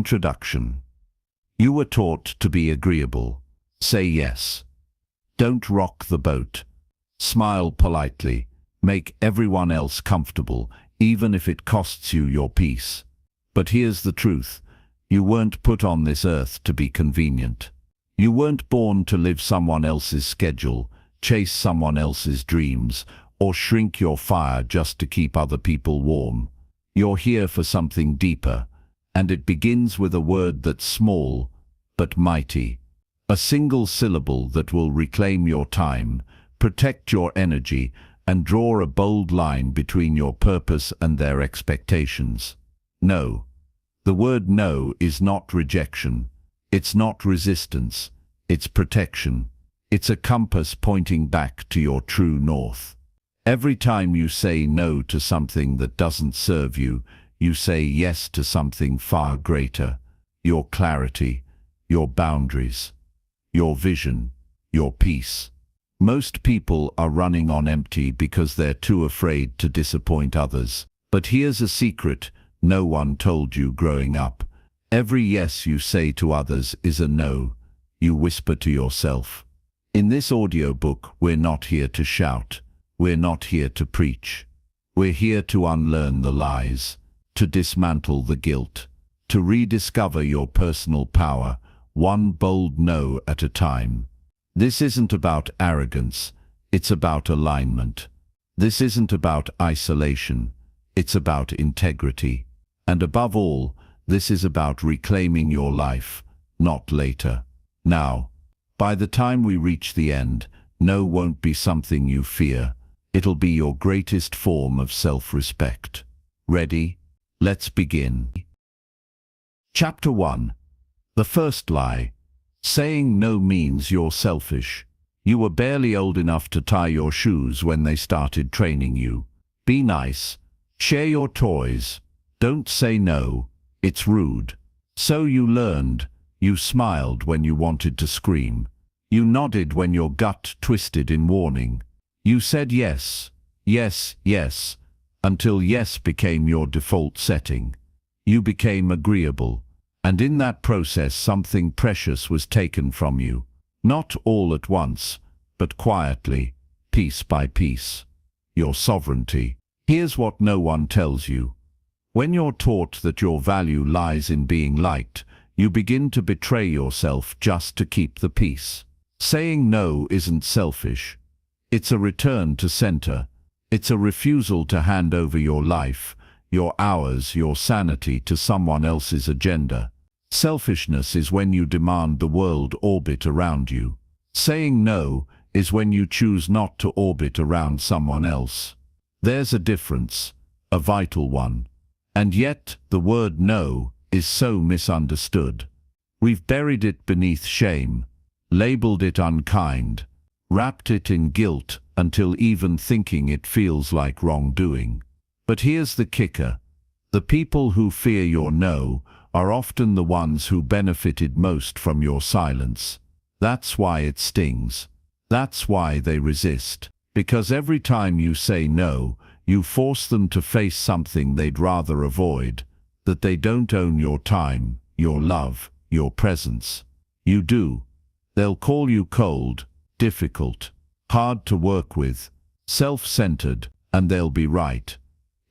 Introduction. You were taught to be agreeable. Say yes. Don't rock the boat. Smile politely. Make everyone else comfortable, even if it costs you your peace. But here's the truth. You weren't put on this earth to be convenient. You weren't born to live someone else's schedule, chase someone else's dreams, or shrink your fire just to keep other people warm. You're here for something deeper, and it begins with a word that's small but mighty. A single syllable that will reclaim your time, protect your energy, and draw a bold line between your purpose and their expectations. No. The word no is not rejection. It's not resistance. It's protection. It's a compass pointing back to your true north. Every time you say no to something that doesn't serve you, you say yes to something far greater. Your clarity, your boundaries, your vision, your peace. Most people are running on empty because they're too afraid to disappoint others. But here's a secret no one told you growing up. Every yes you say to others is a no you whisper to yourself. In this audiobook, we're not here to shout. We're not here to preach. We're here to unlearn the lies, to dismantle the guilt, to rediscover your personal power, one bold no at a time. This isn't about arrogance, it's about alignment. This isn't about isolation, it's about integrity. And above all, this is about reclaiming your life, not later. Now, by the time we reach the end, no won't be something you fear. It'll be your greatest form of self-respect. Ready? Let's begin. Chapter 1. The first lie. Saying no means you're selfish. You were barely old enough to tie your shoes when they started training you. Be nice. Share your toys. Don't say no. It's rude. So you learned. You smiled when you wanted to scream. You nodded when your gut twisted in warning. You said yes, yes, yes, until yes became your default setting. You became agreeable, and in that process something precious was taken from you. Not all at once, but quietly, piece by piece. Your sovereignty. Here's what no one tells you. When you're taught that your value lies in being liked, you begin to betray yourself just to keep the peace. Saying no isn't selfish. It's a return to center. It's a refusal to hand over your life, your hours, your sanity to someone else's agenda. Selfishness is when you demand the world orbit around you. Saying no is when you choose not to orbit around someone else. There's a difference, a vital one. And yet, the word no is so misunderstood. We've buried it beneath shame, labeled it unkind, wrapped it in guilt until even thinking it feels like wrongdoing. But here's the kicker. The people who fear your no are often the ones who benefited most from your silence. That's why it stings. That's why they resist. Because every time you say no, you force them to face something they'd rather avoid, that they don't own your time, your love, your presence. You do. They'll call you cold, difficult, hard to work with, self-centered, and they'll be right.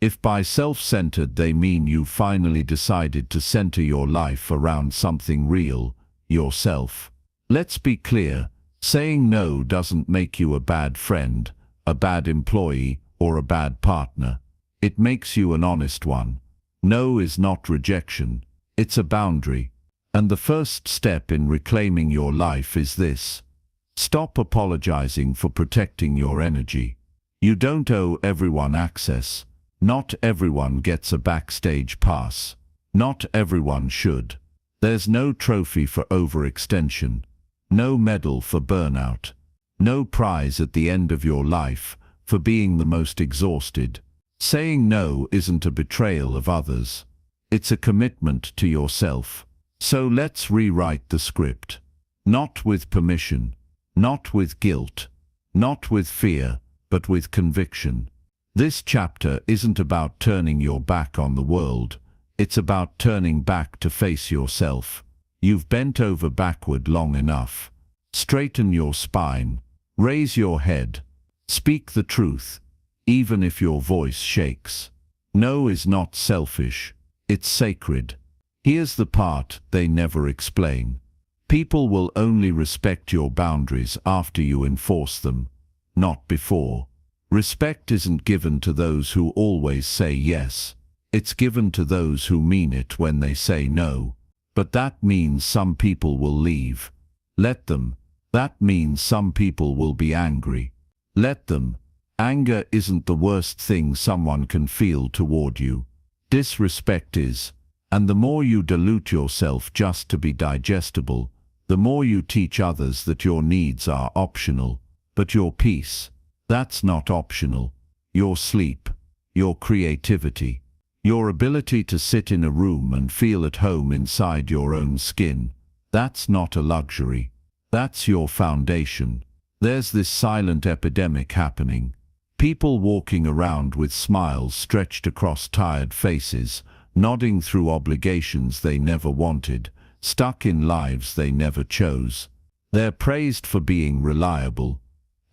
If by self-centered they mean you finally decided to center your life around something real, yourself. Let's be clear, saying no doesn't make you a bad friend, a bad employee, or a bad partner. It makes you an honest one. No is not rejection, it's a boundary. And the first step in reclaiming your life is this. Stop apologizing for protecting your energy. You don't owe everyone access. Not everyone gets a backstage pass. Not everyone should. There's no trophy for overextension. No medal for burnout. No prize at the end of your life for being the most exhausted. Saying no isn't a betrayal of others. It's a commitment to yourself. So let's rewrite the script. Not with permission, not with guilt, not with fear, but with conviction. This chapter isn't about turning your back on the world. It's about turning back to face yourself. You've bent over backward long enough. Straighten your spine. Raise your head. Speak the truth, even if your voice shakes. No is not selfish. It's sacred. Here's the part they never explain. People will only respect your boundaries after you enforce them, not before. Respect isn't given to those who always say yes. It's given to those who mean it when they say no. But that means some people will leave. Let them. That means some people will be angry. Let them. Anger isn't the worst thing someone can feel toward you. Disrespect is. And the more you dilute yourself just to be digestible, the more you teach others that your needs are optional. But your peace, that's not optional. Your sleep, your creativity, your ability to sit in a room and feel at home inside your own skin, that's not a luxury. That's your foundation. There's this silent epidemic happening. People walking around with smiles stretched across tired faces, nodding through obligations they never wanted, stuck in lives they never chose. They're praised for being reliable,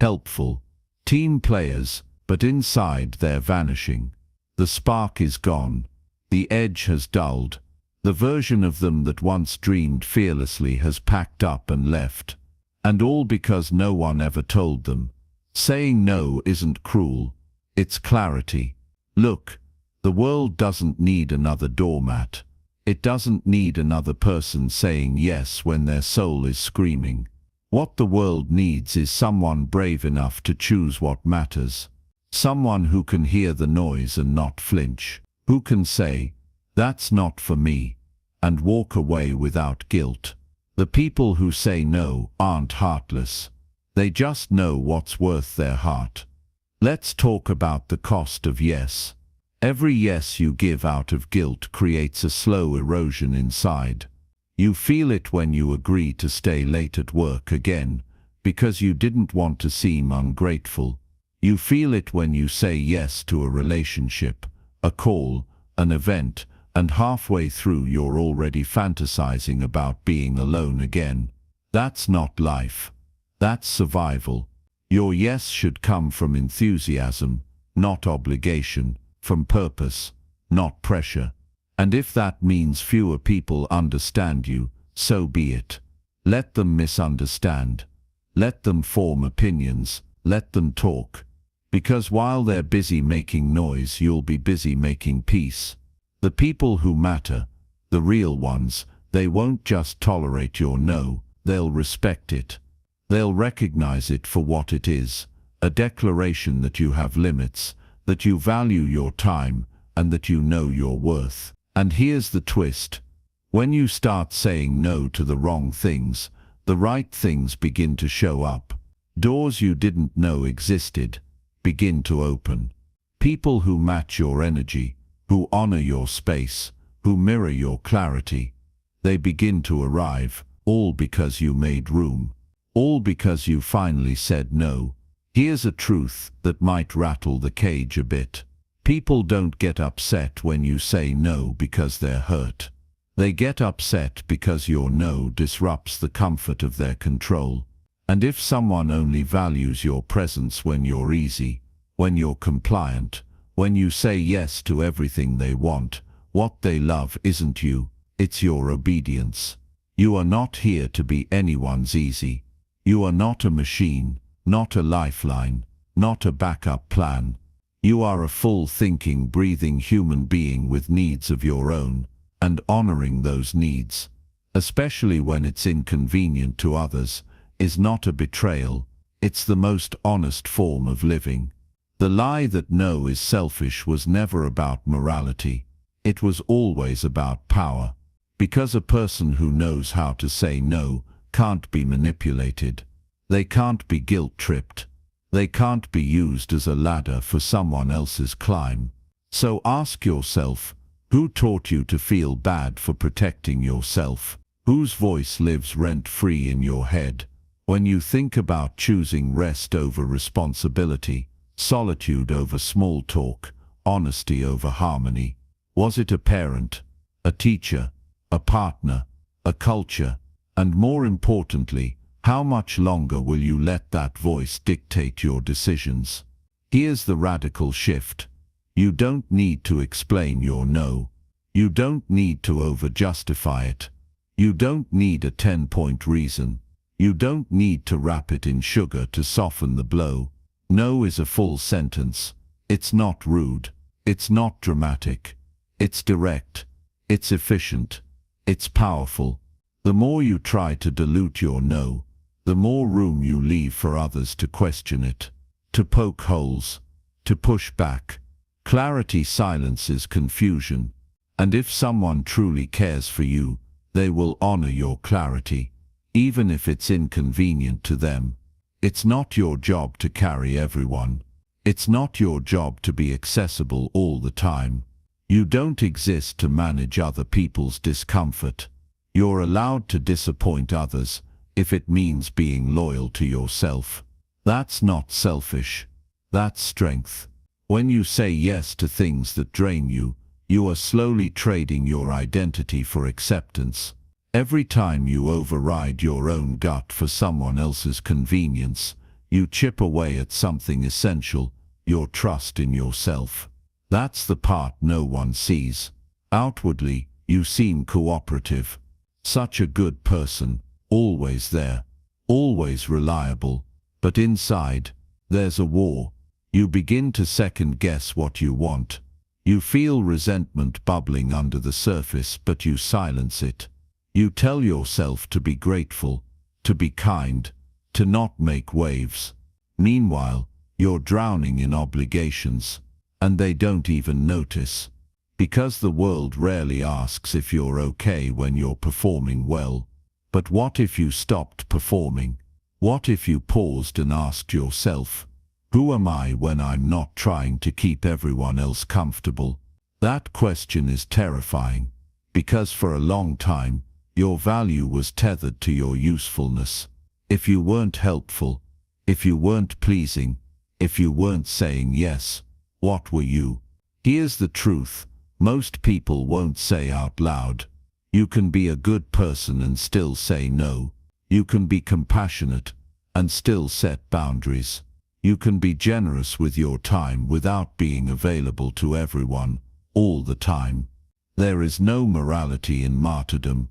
helpful, team players, but inside they're vanishing. The spark is gone. The edge has dulled. The version of them that once dreamed fearlessly has packed up and left. And all because no one ever told them. Saying no isn't cruel. It's clarity. Look, the world doesn't need another doormat. It doesn't need another person saying yes when their soul is screaming. What the world needs is someone brave enough to choose what matters. Someone who can hear the noise and not flinch. Who can say, "That's not for me," and walk away without guilt. The people who say no aren't heartless. They just know what's worth their heart. Let's talk about the cost of yes. Every yes you give out of guilt creates a slow erosion inside. You feel it when you agree to stay late at work again, because you didn't want to seem ungrateful. You feel it when you say yes to a relationship, a call, an event, and halfway through you're already fantasizing about being alone again. That's not life. That's survival. Your yes should come from enthusiasm, not obligation, from purpose, not pressure. And if that means fewer people understand you, so be it. Let them misunderstand. Let them form opinions. Let them talk. Because while they're busy making noise, you'll be busy making peace. The people who matter, the real ones, they won't just tolerate your no, they'll respect it. They'll recognize it for what it is, a declaration that you have limits, that you value your time, and that you know your worth. And here's the twist. When you start saying no to the wrong things, the right things begin to show up. Doors you didn't know existed begin to open. People who match your energy, who honor your space, who mirror your clarity, they begin to arrive, all because you made room. All because you finally said no. Here's a truth that might rattle the cage a bit. People don't get upset when you say no because they're hurt. They get upset because your no disrupts the comfort of their control. And if someone only values your presence when you're easy, when you're compliant, when you say yes to everything they want, what they love isn't you, it's your obedience. You are not here to be anyone's easy. You are not a machine, not a lifeline, not a backup plan. You are a full thinking, breathing human being with needs of your own, and honoring those needs, especially when it's inconvenient to others, is not a betrayal. It's the most honest form of living. The lie that no is selfish was never about morality. It was always about power. Because a person who knows how to say no can't be manipulated. They can't be guilt-tripped. They can't be used as a ladder for someone else's climb. So ask yourself, who taught you to feel bad for protecting yourself? Whose voice lives rent-free in your head? When you think about choosing rest over responsibility, solitude over small talk, honesty over harmony, was it a parent, a teacher, a partner, a culture, and more importantly, how much longer will you let that voice dictate your decisions? Here's the radical shift. You don't need to explain your no. You don't need to over-justify it. You don't need a 10-point reason. You don't need to wrap it in sugar to soften the blow. No is a full sentence. It's not rude. It's not dramatic. It's direct. It's efficient. It's powerful. The more you try to dilute your no, the more room you leave for others to question it, to poke holes, to push back. Clarity silences confusion, and if someone truly cares for you, they will honor your clarity, even if it's inconvenient to them. It's not your job to carry everyone. It's not your job to be accessible all the time. You don't exist to manage other people's discomfort. You're allowed to disappoint others if it means being loyal to yourself. That's not selfish. That's strength. When you say yes to things that drain you, you are slowly trading your identity for acceptance. Every time you override your own gut for someone else's convenience, you chip away at something essential, your trust in yourself. That's the part no one sees. Outwardly, you seem cooperative. Such a good person, always there, always reliable. But inside, there's a war. You begin to second-guess what you want. You feel resentment bubbling under the surface, but you silence it. You tell yourself to be grateful, to be kind, to not make waves. Meanwhile, you're drowning in obligations, and they don't even notice. Because the world rarely asks if you're okay when you're performing well. But what if you stopped performing? What if you paused and asked yourself, who am I when I'm not trying to keep everyone else comfortable? That question is terrifying, because for a long time, your value was tethered to your usefulness. If you weren't helpful, if you weren't pleasing, if you weren't saying yes, what were you? Here's the truth. Most people won't say out loud. You can be a good person and still say no. You can be compassionate and still set boundaries. You can be generous with your time without being available to everyone, all the time. There is no morality in martyrdom.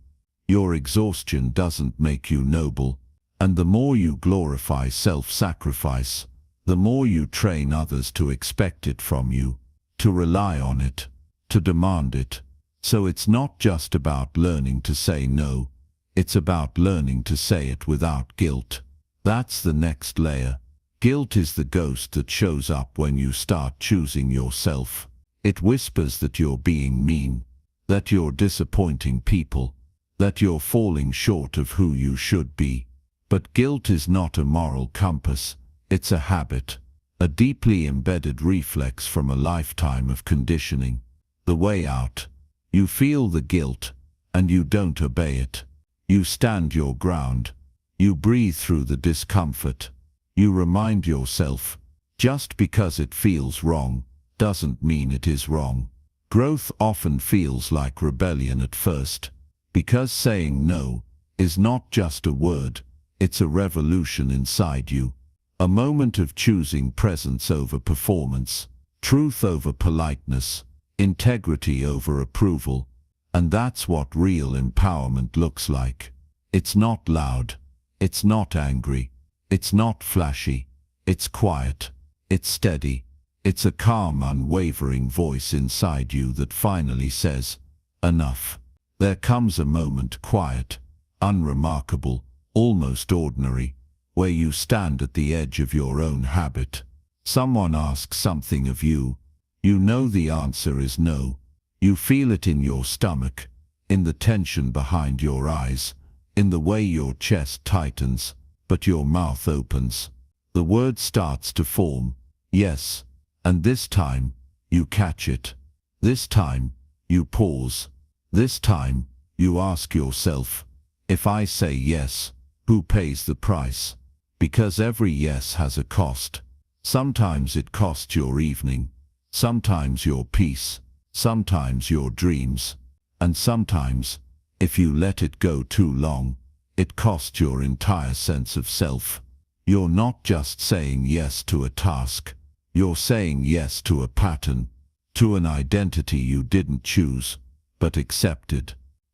Your exhaustion doesn't make you noble, and the more you glorify self-sacrifice, the more you train others to expect it from you, to rely on it, to demand it. So it's not just about learning to say no, it's about learning to say it without guilt. That's the next layer. Guilt is the ghost that shows up when you start choosing yourself. It whispers that you're being mean, that you're disappointing people, that you're falling short of who you should be. But guilt is not a moral compass, it's a habit, a deeply embedded reflex from a lifetime of conditioning. The way out. You feel the guilt, and you don't obey it. You stand your ground. You breathe through the discomfort. You remind yourself, just because it feels wrong, doesn't mean it is wrong. Growth often feels like rebellion at first, because saying no is not just a word, it's a revolution inside you. A moment of choosing presence over performance, truth over politeness, integrity over approval, and that's what real empowerment looks like. It's not loud, it's not angry, it's not flashy, it's quiet, it's steady, it's a calm, unwavering voice inside you that finally says, enough. There comes a moment, quiet, unremarkable, almost ordinary, where you stand at the edge of your own habit. Someone asks something of you. You know the answer is no. You feel it in your stomach, in the tension behind your eyes, in the way your chest tightens, but your mouth opens. The word starts to form, yes, and this time, you catch it. This time, you pause. This time, you ask yourself, if I say yes, who pays the price? Because every yes has a cost. Sometimes it costs your evening. Sometimes your peace, sometimes your dreams. And sometimes, if you let it go too long, it costs your entire sense of self. You're not just saying yes to a task. You're saying yes to a pattern, to an identity you didn't choose, but accepted,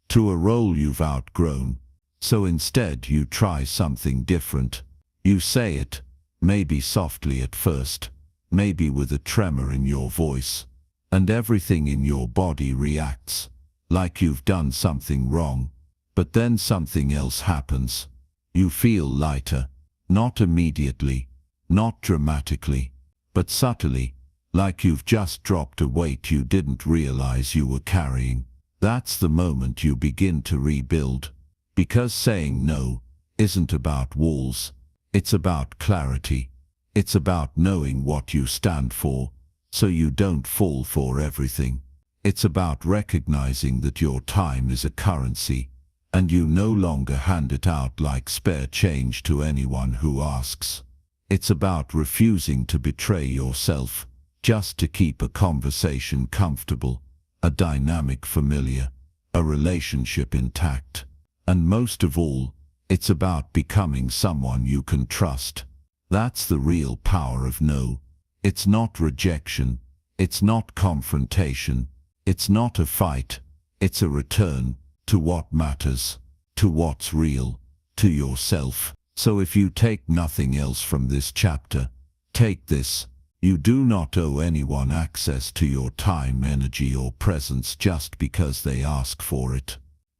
to a role you've outgrown. So instead you try something different. You say it, maybe softly at first, maybe with a tremor in your voice, and everything in your body reacts, like you've done something wrong. But then something else happens. You feel lighter, not immediately, not dramatically, but subtly, like you've just dropped a weight you didn't realize you were carrying. That's the moment you begin to rebuild. Because saying no isn't about walls, it's about clarity. It's about knowing what you stand for, so you don't fall for everything. It's about recognizing that your time is a currency, and you no longer hand it out like spare change to anyone who asks. It's about refusing to betray yourself, just to keep a conversation comfortable, a dynamic familiar, a relationship intact. And most of all, it's about becoming someone you can trust. That's the real power of no. It's not rejection. It's not confrontation. It's not a fight. It's a return to what matters, to what's real, to yourself. So if you take nothing else from this chapter, take this. You do not owe anyone access to your time, energy, or presence just because they ask for it.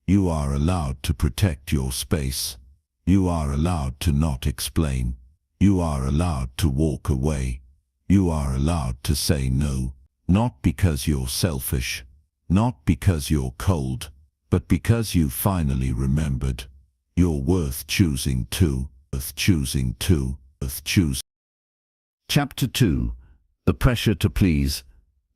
You are allowed to protect your space. You are allowed to not explain. You are allowed to walk away. You are allowed to say no, not because you're selfish, not because you're cold, but because you finally remembered. You're worth choosing to, worth choosing to, worth choosing. Chapter 2. The pressure to please.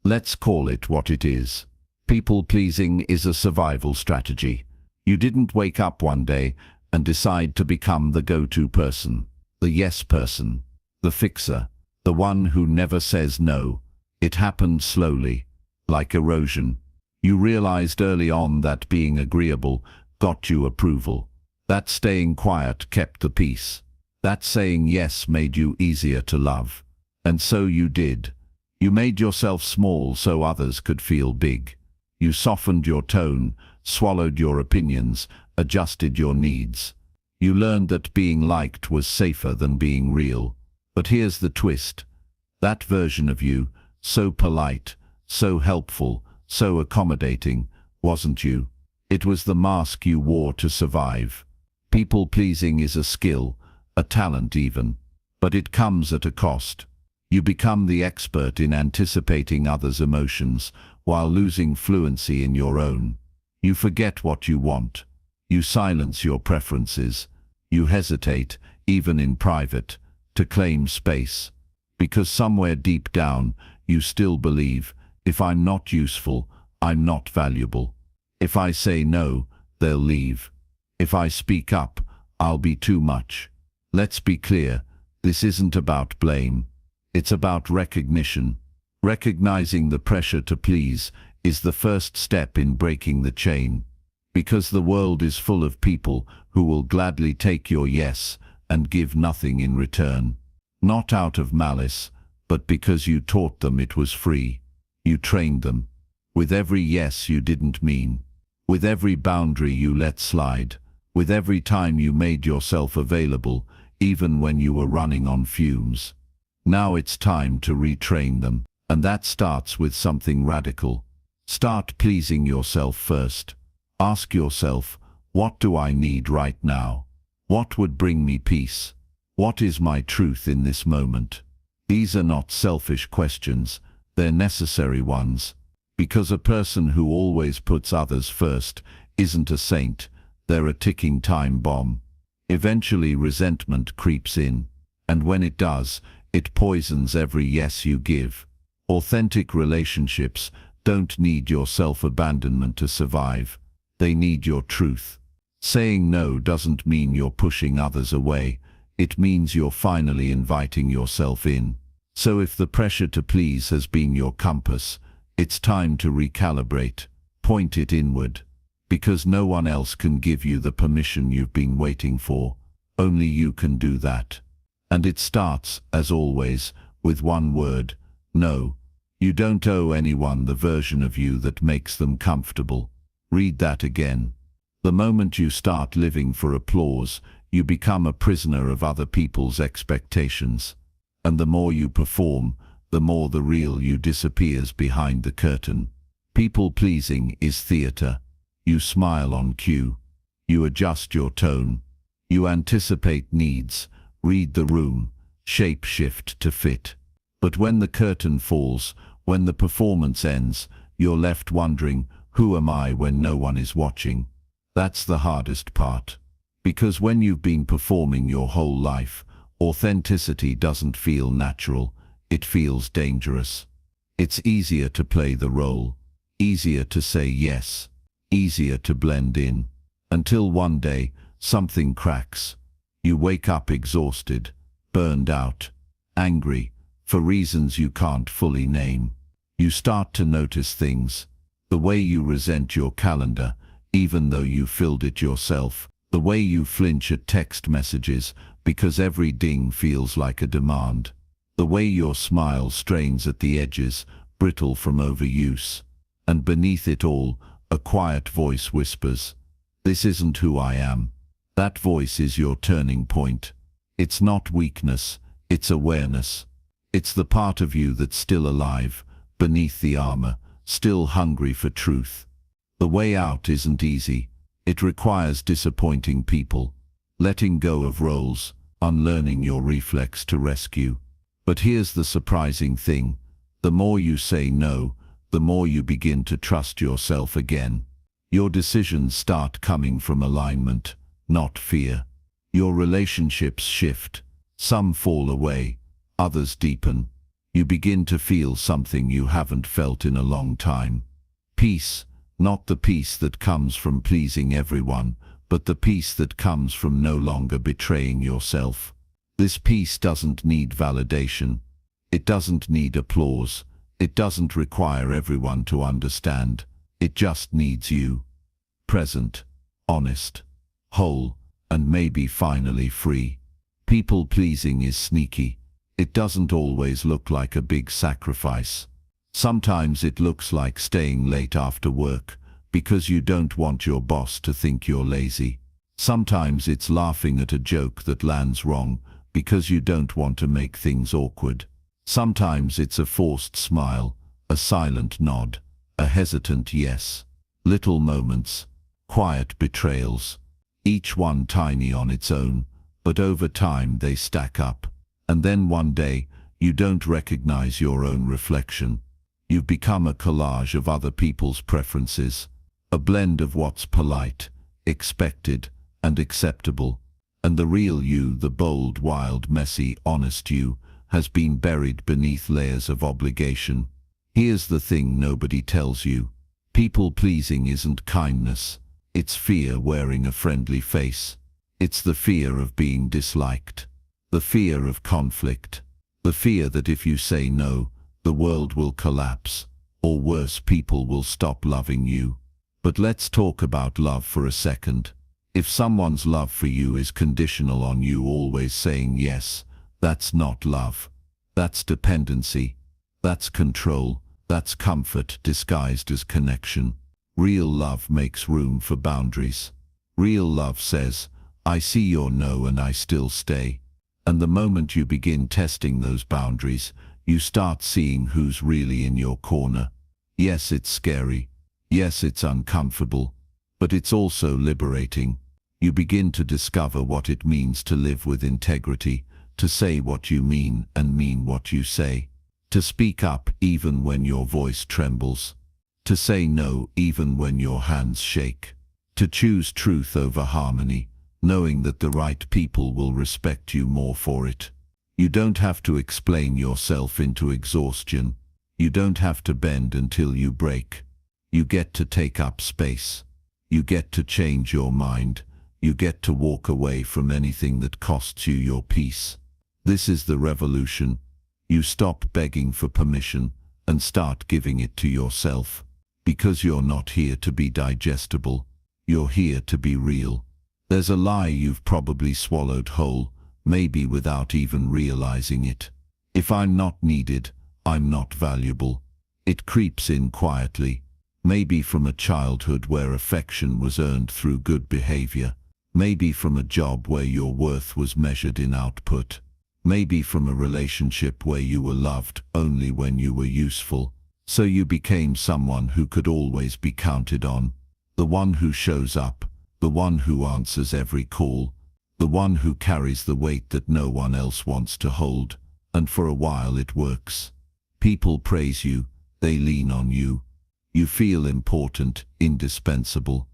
Let's call it what it is. People-pleasing is a survival strategy. You didn't wake up one day and decide to become the go-to person, the yes person, the fixer, the one who never says no. It happened slowly, like erosion. You realized early on that being agreeable got you approval, that staying quiet kept the peace, that saying yes made you easier to love. And so you did. You made yourself small so others could feel big. You softened your tone, swallowed your opinions, adjusted your needs. You learned that being liked was safer than being real. But here's the twist. That version of you, so polite, so helpful, so accommodating, wasn't you. It was the mask you wore to survive. People-pleasing is a skill, a talent even, but it comes at a cost. You become the expert in anticipating others' emotions while losing fluency in your own. You forget what you want. You silence your preferences. You hesitate, even in private, to claim space. Because somewhere deep down, you still believe, if I'm not useful, I'm not valuable. If I say no, they'll leave. If I speak up, I'll be too much. Let's be clear, this isn't about blame. It's about recognition. Recognizing the pressure to please is the first step in breaking the chain. Because the world is full of people who will gladly take your yes and give nothing in return. Not out of malice, but because you taught them it was free. You trained them. With every yes you didn't mean. With every boundary you let slide. With every time you made yourself available, even when you were running on fumes. Now it's time to retrain them, and that starts with something radical. Start pleasing yourself first. Ask yourself, what do I need right now? What would bring me peace? What is my truth in this moment? These are not selfish questions, they're necessary ones. Because a person who always puts others first isn't a saint, they're a ticking time bomb. Eventually resentment creeps in, and when it does, it poisons every yes you give. Authentic relationships don't need your self-abandonment to survive. They need your truth. Saying no doesn't mean you're pushing others away. It means you're finally inviting yourself in. So if the pressure to please has been your compass, it's time to recalibrate. Point it inward. Because no one else can give you the permission you've been waiting for. Only you can do that. And it starts, as always, with one word: no. You don't owe anyone the version of you that makes them comfortable. Read that again. The moment you start living for applause, you become a prisoner of other people's expectations. And the more you perform, the more the real you disappears behind the curtain. People-pleasing is theater. You smile on cue. You adjust your tone. You anticipate needs, read the room, shape-shift to fit. But when the curtain falls, when the performance ends, you're left wondering, who am I when no one is watching? That's the hardest part. Because when you've been performing your whole life, authenticity doesn't feel natural, it feels dangerous. It's easier to play the role, easier to say yes, easier to blend in. Until one day, something cracks. You wake up exhausted, burned out, angry, for reasons you can't fully name. You start to notice things. The way you resent your calendar, even though you filled it yourself. The way you flinch at text messages, because every ding feels like a demand. The way your smile strains at the edges, brittle from overuse. And beneath it all, a quiet voice whispers, "This isn't who I am." That voice is your turning point. It's not weakness, it's awareness. It's the part of you that's still alive, beneath the armor, still hungry for truth. The way out isn't easy. It requires disappointing people, letting go of roles, unlearning your reflex to rescue. But here's the surprising thing. The more you say no, the more you begin to trust yourself again. Your decisions start coming from alignment, not fear. Your relationships shift. Some fall away, others deepen. You begin to feel something you haven't felt in a long time. Peace. Not the peace that comes from pleasing everyone, but the peace that comes from no longer betraying yourself. This peace doesn't need validation. It doesn't need applause. It doesn't require everyone to understand. It just needs you. Present, honest, whole, and maybe finally free. People-pleasing is sneaky. It doesn't always look like a big sacrifice. Sometimes it looks like staying late after work because you don't want your boss to think you're lazy. Sometimes it's laughing at a joke that lands wrong because you don't want to make things awkward. Sometimes it's a forced smile, a silent nod, a hesitant yes. Little moments, quiet betrayals, each one tiny on its own, but over time they stack up. And then one day, you don't recognize your own reflection. You've become a collage of other people's preferences, a blend of what's polite, expected, and acceptable. And the real you, the bold, wild, messy, honest you, has been buried beneath layers of obligation. Here's the thing nobody tells you. People-pleasing isn't kindness. It's fear wearing a friendly face. It's the fear of being disliked. The fear of conflict. The fear that if you say no, the world will collapse, or worse, people will stop loving you. But let's talk about love for a second. If someone's love for you is conditional on you always saying yes, that's not love. That's dependency. That's control. That's comfort disguised as connection. Real love makes room for boundaries. Real love says, "I see your no and I still stay." And the moment you begin testing those boundaries, you start seeing who's really in your corner. Yes, it's scary. Yes, it's uncomfortable. But it's also liberating. You begin to discover what it means to live with integrity, to say what you mean and mean what you say, to speak up even when your voice trembles, to say no even when your hands shake, to choose truth over harmony, knowing that the right people will respect you more for it. You don't have to explain yourself into exhaustion. You don't have to bend until you break. You get to take up space. You get to change your mind. You get to walk away from anything that costs you your peace. This is the revolution. You stop begging for permission and start giving it to yourself. Because you're not here to be digestible. You're here to be real. There's a lie you've probably swallowed whole, maybe without even realizing it. If I'm not needed, I'm not valuable. It creeps in quietly, maybe from a childhood where affection was earned through good behavior, maybe from a job where your worth was measured in output, maybe from a relationship where you were loved only when you were useful, so you became someone who could always be counted on, the one who shows up, the one who answers every call, the one who carries the weight that no one else wants to hold, and for a while it works. People praise you, they lean on you. You feel important, indispensable,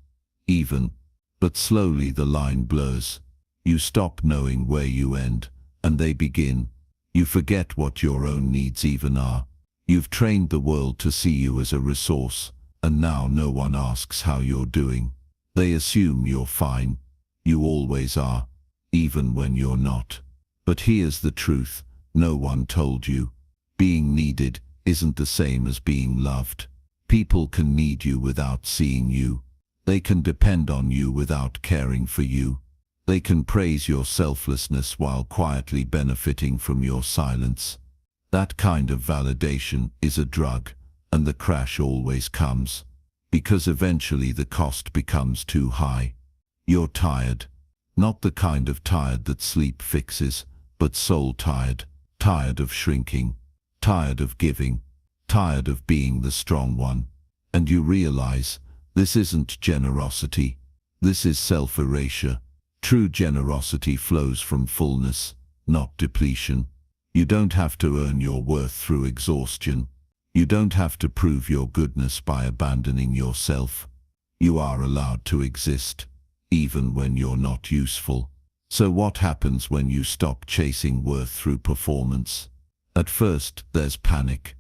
even. But slowly the line blurs. You stop knowing where you end, and they begin. You forget what your own needs even are. You've trained the world to see you as a resource, and now no one asks how you're doing. They assume you're fine. You always are, even when you're not. But here's the truth, no one told you. Being needed isn't the same as being loved. People can need you without seeing you. They can depend on you without caring for you. They can praise your selflessness while quietly benefiting from your silence. That kind of validation is a drug, and the crash always comes. Because eventually the cost becomes too high. You're tired. Not the kind of tired that sleep fixes, but soul tired. Tired of shrinking. Tired of giving. Tired of being the strong one. And you realize, this isn't generosity. This is self-erasure. True generosity flows from fullness, not depletion. You don't have to earn your worth through exhaustion. You don't have to prove your goodness by abandoning yourself. You are allowed to exist, even when you're not useful. So what happens when you stop chasing worth through performance? At first, there's panic.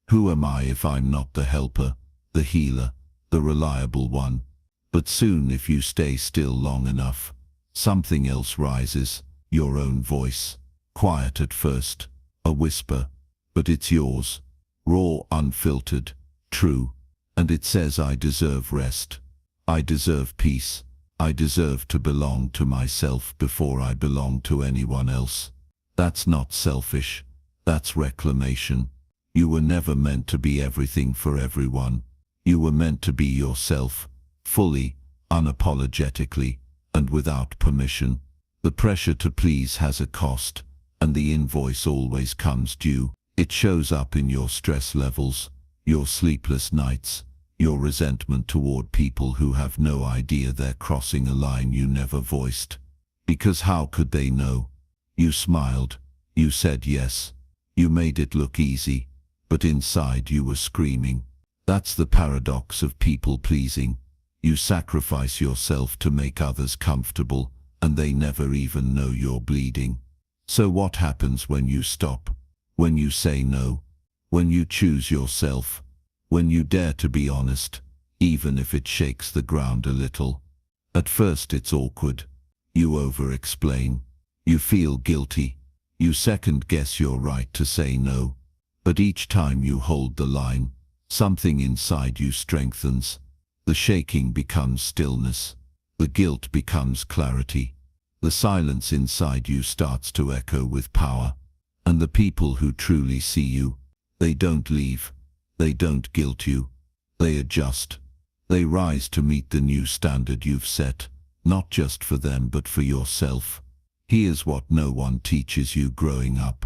Who am I if I'm not the helper, the healer, the reliable one? But soon, if you stay still long enough, something else rises, your own voice. Quiet at first, a whisper, but it's yours. Raw, unfiltered, true, and it says, I deserve rest. I deserve peace. I deserve to belong to myself before I belong to anyone else. That's not selfish. That's reclamation. You were never meant to be everything for everyone. You were meant to be yourself, fully, unapologetically, and without permission. The pressure to please has a cost, and the invoice always comes due. It shows up in your stress levels, your sleepless nights, your resentment toward people who have no idea they're crossing a line you never voiced. Because how could they know? You smiled, you said yes, you made it look easy, but inside you were screaming. That's the paradox of people-pleasing. You sacrifice yourself to make others comfortable, and they never even know you're bleeding. So what happens when you stop? When you say no? When you choose yourself? When you dare to be honest, even if it shakes the ground a little? At first it's awkward. You over-explain. You feel guilty. You second-guess your right to say no. But each time you hold the line, something inside you strengthens. The shaking becomes stillness. The guilt becomes clarity. The silence inside you starts to echo with power. And the people who truly see you, they don't leave. They don't guilt you. They adjust. They rise to meet the new standard you've set, not just for them but for yourself. Here's what no one teaches you growing up.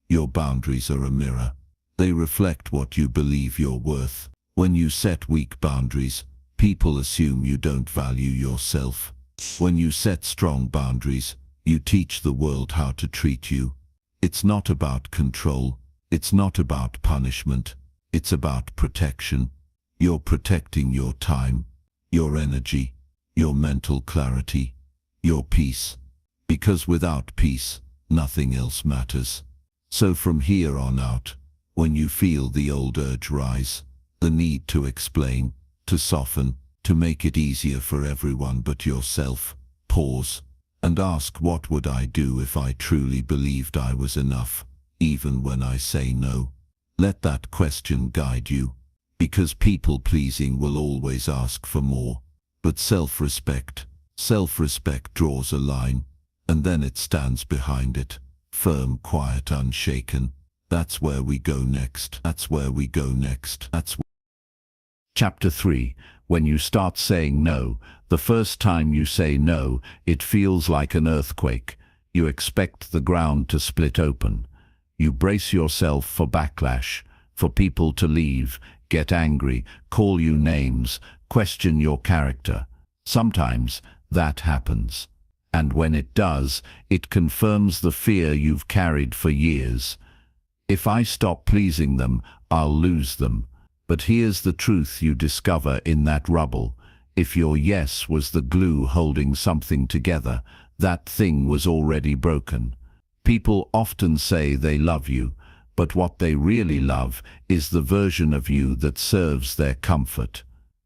Your boundaries are a mirror. They reflect what you believe you're worth. When you set weak boundaries, people assume you don't value yourself. When you set strong boundaries, you teach the world how to treat you. It's not about control. It's not about punishment. It's about protection. You're protecting your time, your energy, your mental clarity, your peace. Because without peace, nothing else matters. So from here on out, when you feel the old urge rise, the need to explain, to soften, to make it easier for everyone but yourself, pause and ask, what would I do if I truly believed I was enough, even when I say no? Let that question guide you, because people-pleasing will always ask for more. But self-respect draws a line, and then it stands behind it, firm, quiet, unshaken. That's where we go next. Chapter 3. When you start saying no. The first time you say no, it feels like an earthquake. You expect the ground to split open. You brace yourself for backlash, for people to leave, get angry, call you names, question your character. Sometimes that happens. And when it does, it confirms the fear you've carried for years. If I stop pleasing them, I'll lose them. But here's the truth you discover in that rubble. If your yes was the glue holding something together, that thing was already broken. People often say they love you, but what they really love is the version of you that serves their comfort.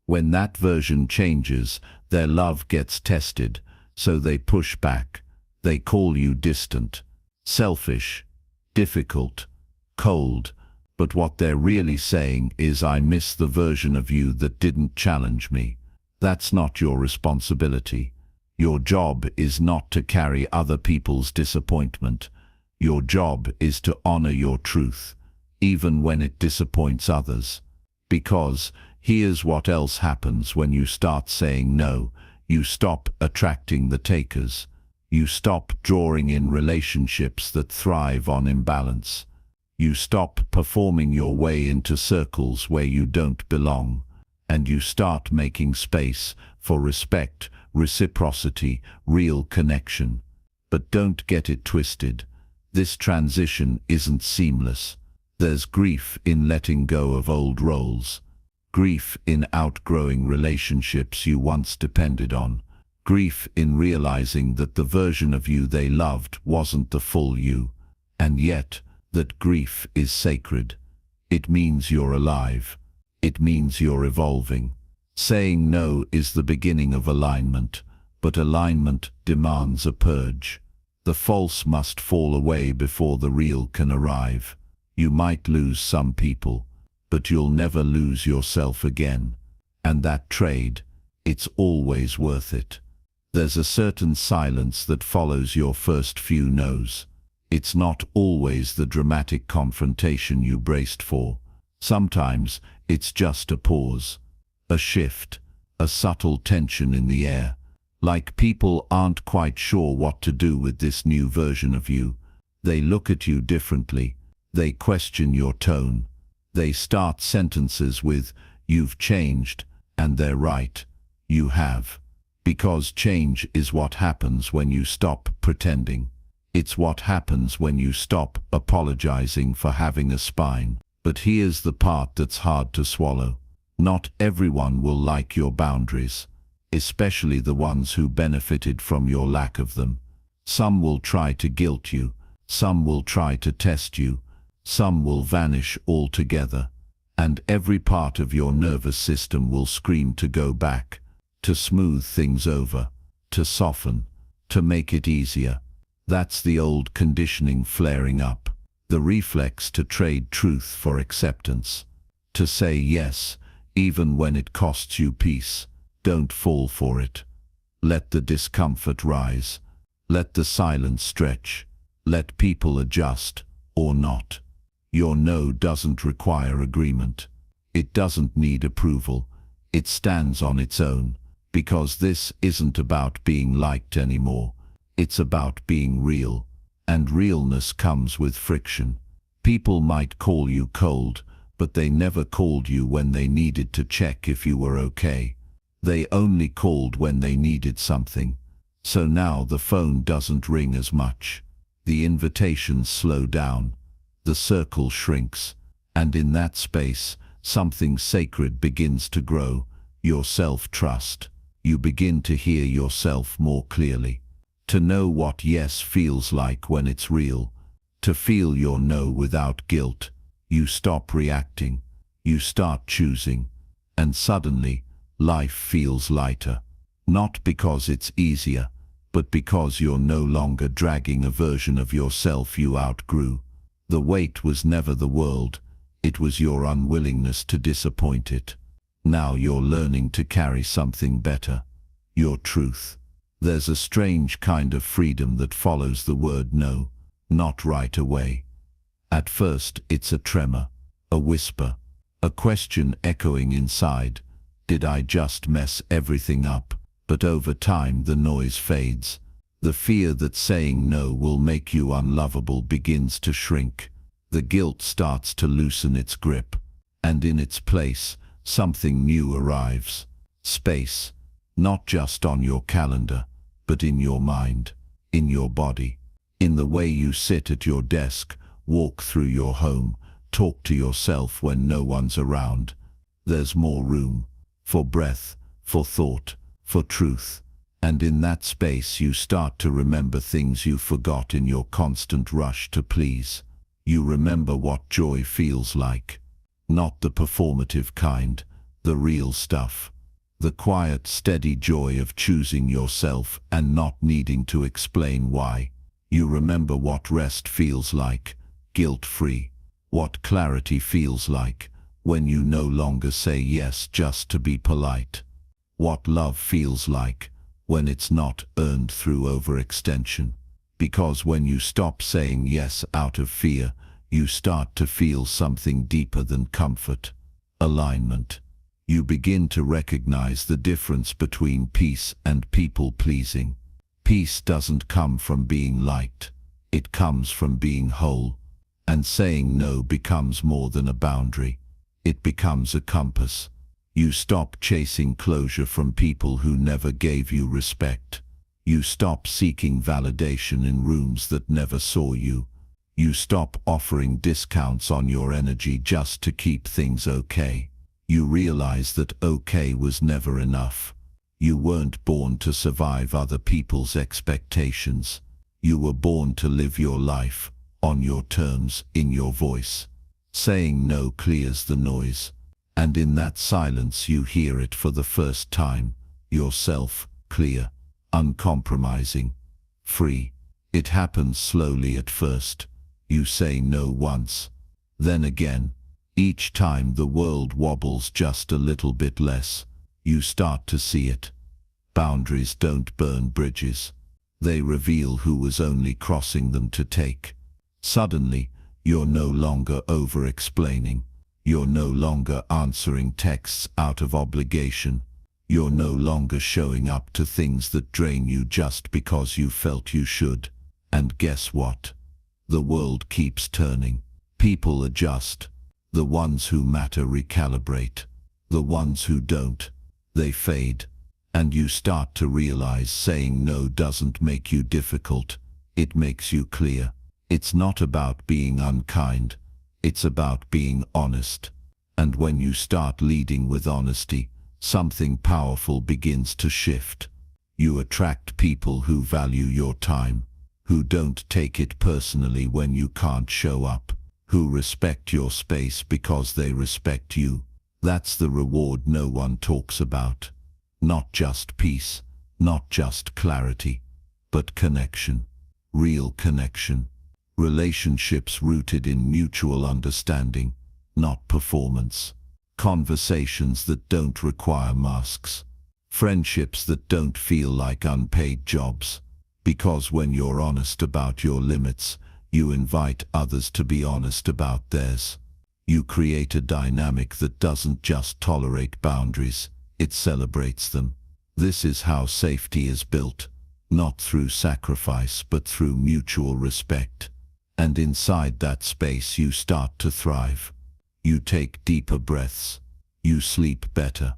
When that version changes, their love gets tested, so they push back. They call you distant, selfish, difficult, cold, but what they're really saying is, I miss the version of you that didn't challenge me. That's not your responsibility. Your job is not to carry other people's disappointment. Your job is to honor your truth, even when it disappoints others. Because here's what else happens when you start saying no. You stop attracting the takers. You stop drawing in relationships that thrive on imbalance. You stop performing your way into circles where you don't belong, and you start making space for respect, reciprocity, real connection. But don't get it twisted. This transition isn't seamless. There's grief in letting go of old roles, grief in outgrowing relationships you once depended on, grief in realizing that the version of you they loved wasn't the full you, and yet that grief is sacred. It means you're alive. It means you're evolving. Saying no is the beginning of alignment, but alignment demands a purge. The false must fall away before the real can arrive. You might lose some people, but you'll never lose yourself again. And that trade, it's always worth it. There's a certain silence that follows your first few no's. It's not always the dramatic confrontation you braced for. Sometimes it's just a pause, a shift, a subtle tension in the air. Like people aren't quite sure what to do with this new version of you. They look at you differently. They question your tone. They start sentences with, "You've changed," and they're right. You have. Because change is what happens when you stop pretending. It's what happens when you stop apologizing for having a spine. But here's the part that's hard to swallow. Not everyone will like your boundaries, especially the ones who benefited from your lack of them. Some will try to guilt you. Some will try to test you. Some will vanish altogether. And every part of your nervous system will scream to go back, to smooth things over, to soften, to make it easier. That's the old conditioning flaring up, the reflex to trade truth for acceptance, to say yes, even when it costs you peace. Don't fall for it. Let the discomfort rise. Let the silence stretch. Let people adjust, or not. Your no doesn't require agreement. It doesn't need approval. It stands on its own, because this isn't about being liked anymore. It's about being real, and realness comes with friction. People might call you cold, but they never called you when they needed to check if you were okay. They only called when they needed something. So now the phone doesn't ring as much. The invitations slow down. The circle shrinks. And in that space, something sacred begins to grow. Your self-trust. You begin to hear yourself more clearly. To know what yes feels like when it's real. To feel your no without guilt. You stop reacting. You start choosing. And suddenly, life feels lighter. Not because it's easier, but because you're no longer dragging a version of yourself you outgrew. The weight was never the world. It was your unwillingness to disappoint it. Now you're learning to carry something better. your truth. There's a strange kind of freedom that follows the word no, not right away. At first, it's a tremor, a whisper, a question echoing inside. Did I just mess everything up? But over time, the noise fades. The fear that saying no will make you unlovable begins to shrink. The guilt starts to loosen its grip. And in its place, something new arrives. Space, not just on your calendar, but in your mind, in your body, in the way you sit at your desk, walk through your home, talk to yourself when no one's around. There's more room for breath, for thought, for truth. And in that space you start to remember things you forgot in your constant rush to please. You remember what joy feels like. Not the performative kind, the real stuff. The quiet, steady joy of choosing yourself and not needing to explain why. You remember what rest feels like, guilt-free. What clarity feels like, when you no longer say yes just to be polite. What love feels like, when it's not earned through overextension. Because when you stop saying yes out of fear, you start to feel something deeper than comfort. Alignment. You begin to recognize the difference between peace and people-pleasing. Peace doesn't come from being liked. It comes from being whole. And saying no becomes more than a boundary. It becomes a compass. You stop chasing closure from people who never gave you respect. You stop seeking validation in rooms that never saw you. You stop offering discounts on your energy just to keep things okay. You realize that okay was never enough. You weren't born to survive other people's expectations. You were born to live your life, on your terms, in your voice. Saying no clears the noise. And in that silence you hear it for the first time. Yourself, clear, uncompromising, free. It happens slowly at first. You say no once, then again. Each time the world wobbles just a little bit less. You start to see it. Boundaries don't burn bridges. They reveal who was only crossing them to take. Suddenly, you're no longer over-explaining. You're no longer answering texts out of obligation. You're no longer showing up to things that drain you just because you felt you should. And guess what? The world keeps turning. People adjust. The ones who matter recalibrate. The ones who don't, they fade. And you start to realize saying no doesn't make you difficult. It makes you clear. It's not about being unkind. It's about being honest. And when you start leading with honesty, something powerful begins to shift. You attract people who value your time, who don't take it personally when you can't show up, who respect your space because they respect you. That's the reward no one talks about. Not just peace, not just clarity, but connection. Real connection. Relationships rooted in mutual understanding, not performance. Conversations that don't require masks. Friendships that don't feel like unpaid jobs. Because when you're honest about your limits, you invite others to be honest about theirs. You create a dynamic that doesn't just tolerate boundaries, it celebrates them. This is how safety is built, not through sacrifice but through mutual respect. And inside that space you start to thrive. You take deeper breaths. You sleep better.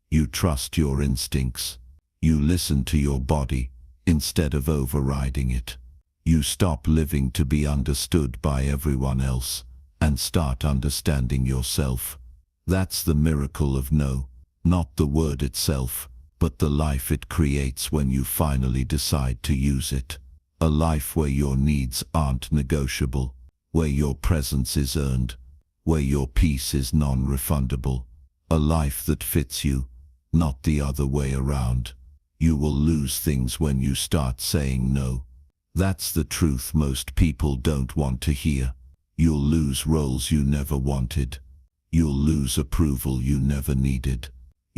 You trust your instincts. You listen to your body instead of overriding it. You stop living to be understood by everyone else and start understanding yourself. That's the miracle of no, not the word itself, but the life it creates when you finally decide to use it. A life where your needs aren't negotiable, where your presence is earned, where your peace is non-refundable. A life that fits you, not the other way around. You will lose things when you start saying no. That's the truth most people don't want to hear. You'll lose roles you never wanted. You'll lose approval you never needed.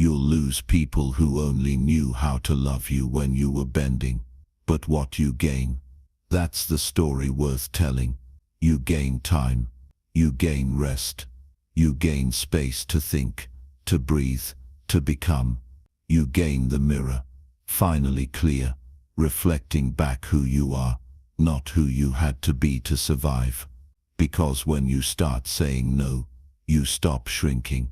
You'll lose people who only knew how to love you when you were bending. But what you gain, that's the story worth telling. You gain time. You gain rest. You gain space to think, to breathe, to become. You gain the mirror, finally clear, reflecting back who you are, not who you had to be to survive. Because when you start saying no, you stop shrinking.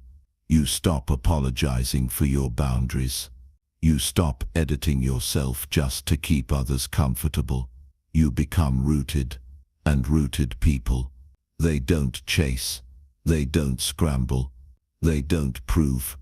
You stop apologizing for your boundaries. You stop editing yourself just to keep others comfortable. You become rooted, and rooted people, they don't chase, they don't scramble, they don't prove.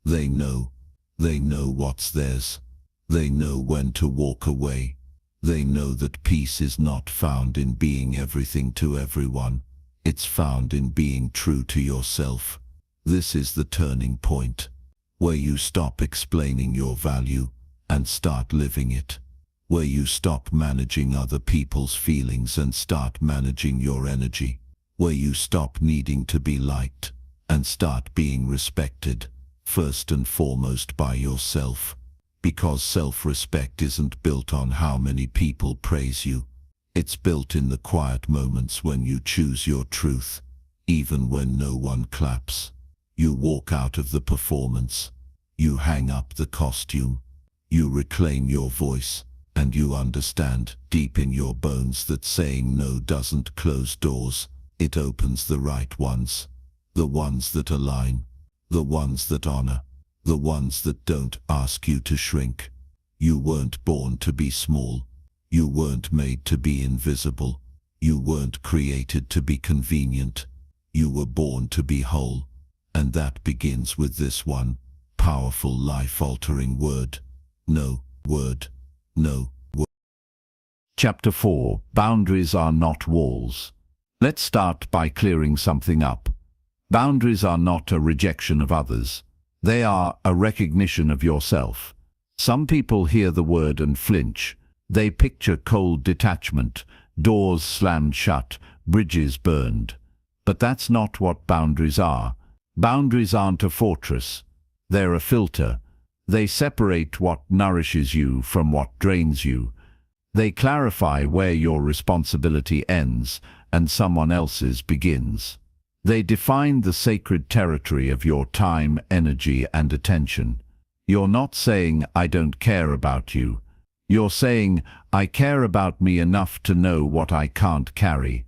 They know what's theirs. They know when to walk away. They know that peace is not found in being everything to everyone. It's found in being true to yourself. This is the turning point, where you stop explaining your value and start living it. Where you stop managing other people's feelings and start managing your energy. Where you stop needing to be liked and start being respected, first and foremost by yourself. Because self-respect isn't built on how many people praise you. It's built in the quiet moments when you choose your truth, even when no one claps. You walk out of the performance. You hang up the costume. You reclaim your voice, and you understand deep in your bones that saying no doesn't close doors. It opens the right ones. The ones that align. The ones that honor. The ones that don't ask you to shrink. You weren't born to be small. You weren't made to be invisible. You weren't created to be convenient. You were born to be whole. And that begins with this one powerful life-altering word. No word. No word. Chapter 4. Boundaries are not walls. Let's start by clearing something up. Boundaries are not a rejection of others. They are a recognition of yourself. Some people hear the word and flinch. They picture cold detachment, doors slammed shut, bridges burned. But that's not what boundaries are. Boundaries aren't a fortress. They're a filter. They separate what nourishes you from what drains you. They clarify where your responsibility ends and someone else's begins. They define the sacred territory of your time, energy, and attention. You're not saying, "I don't care about you." You're saying, "I care about me enough to know what I can't carry."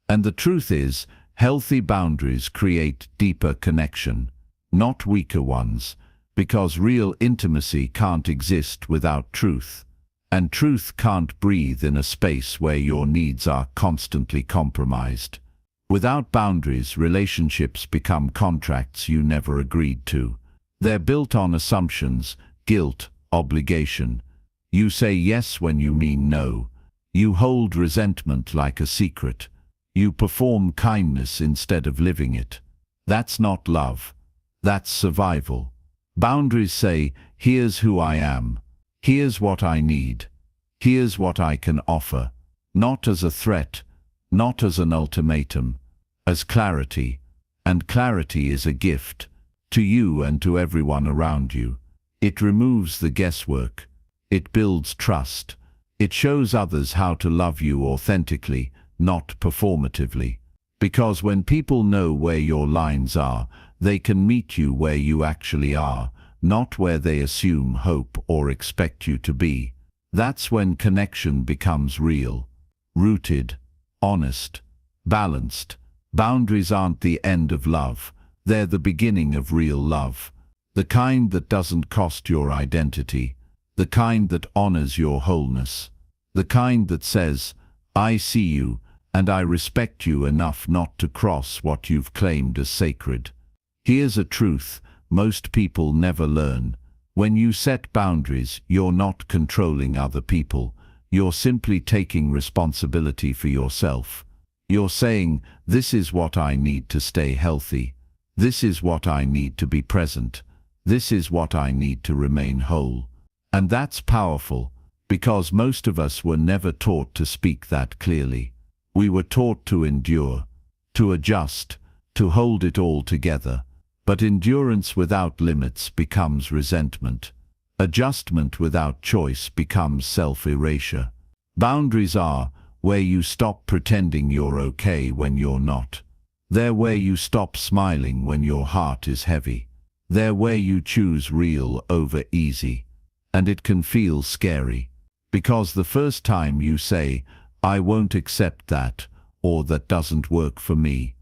And the truth is, healthy boundaries create deeper connection, not weaker ones, because real intimacy can't exist without truth. And truth can't breathe in a space where your needs are constantly compromised. Without boundaries, relationships become contracts you never agreed to. They're built on assumptions, guilt, obligation. You say yes when you mean no. You hold resentment like a secret. You perform kindness instead of living it. That's not love. That's survival. Boundaries say, here's who I am. Here's what I need. Here's what I can offer. Not as a threat, not as an ultimatum, as clarity. And clarity is a gift, to you and to everyone around you. It removes the guesswork. It builds trust. It shows others how to love you authentically, not performatively. Because when people know where your lines are, they can meet you where you actually are, not where they assume, hope, or expect you to be. That's when connection becomes real, rooted, honest, balanced. Boundaries aren't the end of love. They're the beginning of real love. The kind that doesn't cost your identity. The kind that honors your wholeness. The kind that says, I see you, and I respect you enough not to cross what you've claimed as sacred. Here's a truth most people never learn. When you set boundaries, you're not controlling other people. You're simply taking responsibility for yourself. You're saying, this is what I need to stay healthy. This is what I need to be present. This is what I need to remain whole. And that's powerful, because most of us were never taught to speak that clearly. We were taught to endure, to adjust, to hold it all together. But endurance without limits becomes resentment. Adjustment without choice becomes self-erasure. Boundaries are where you stop pretending you're okay when you're not. They're where you stop smiling when your heart is heavy. They're where you choose real over easy. And it can feel scary, because the first time you say, "I won't accept that," or "that doesn't work for me,"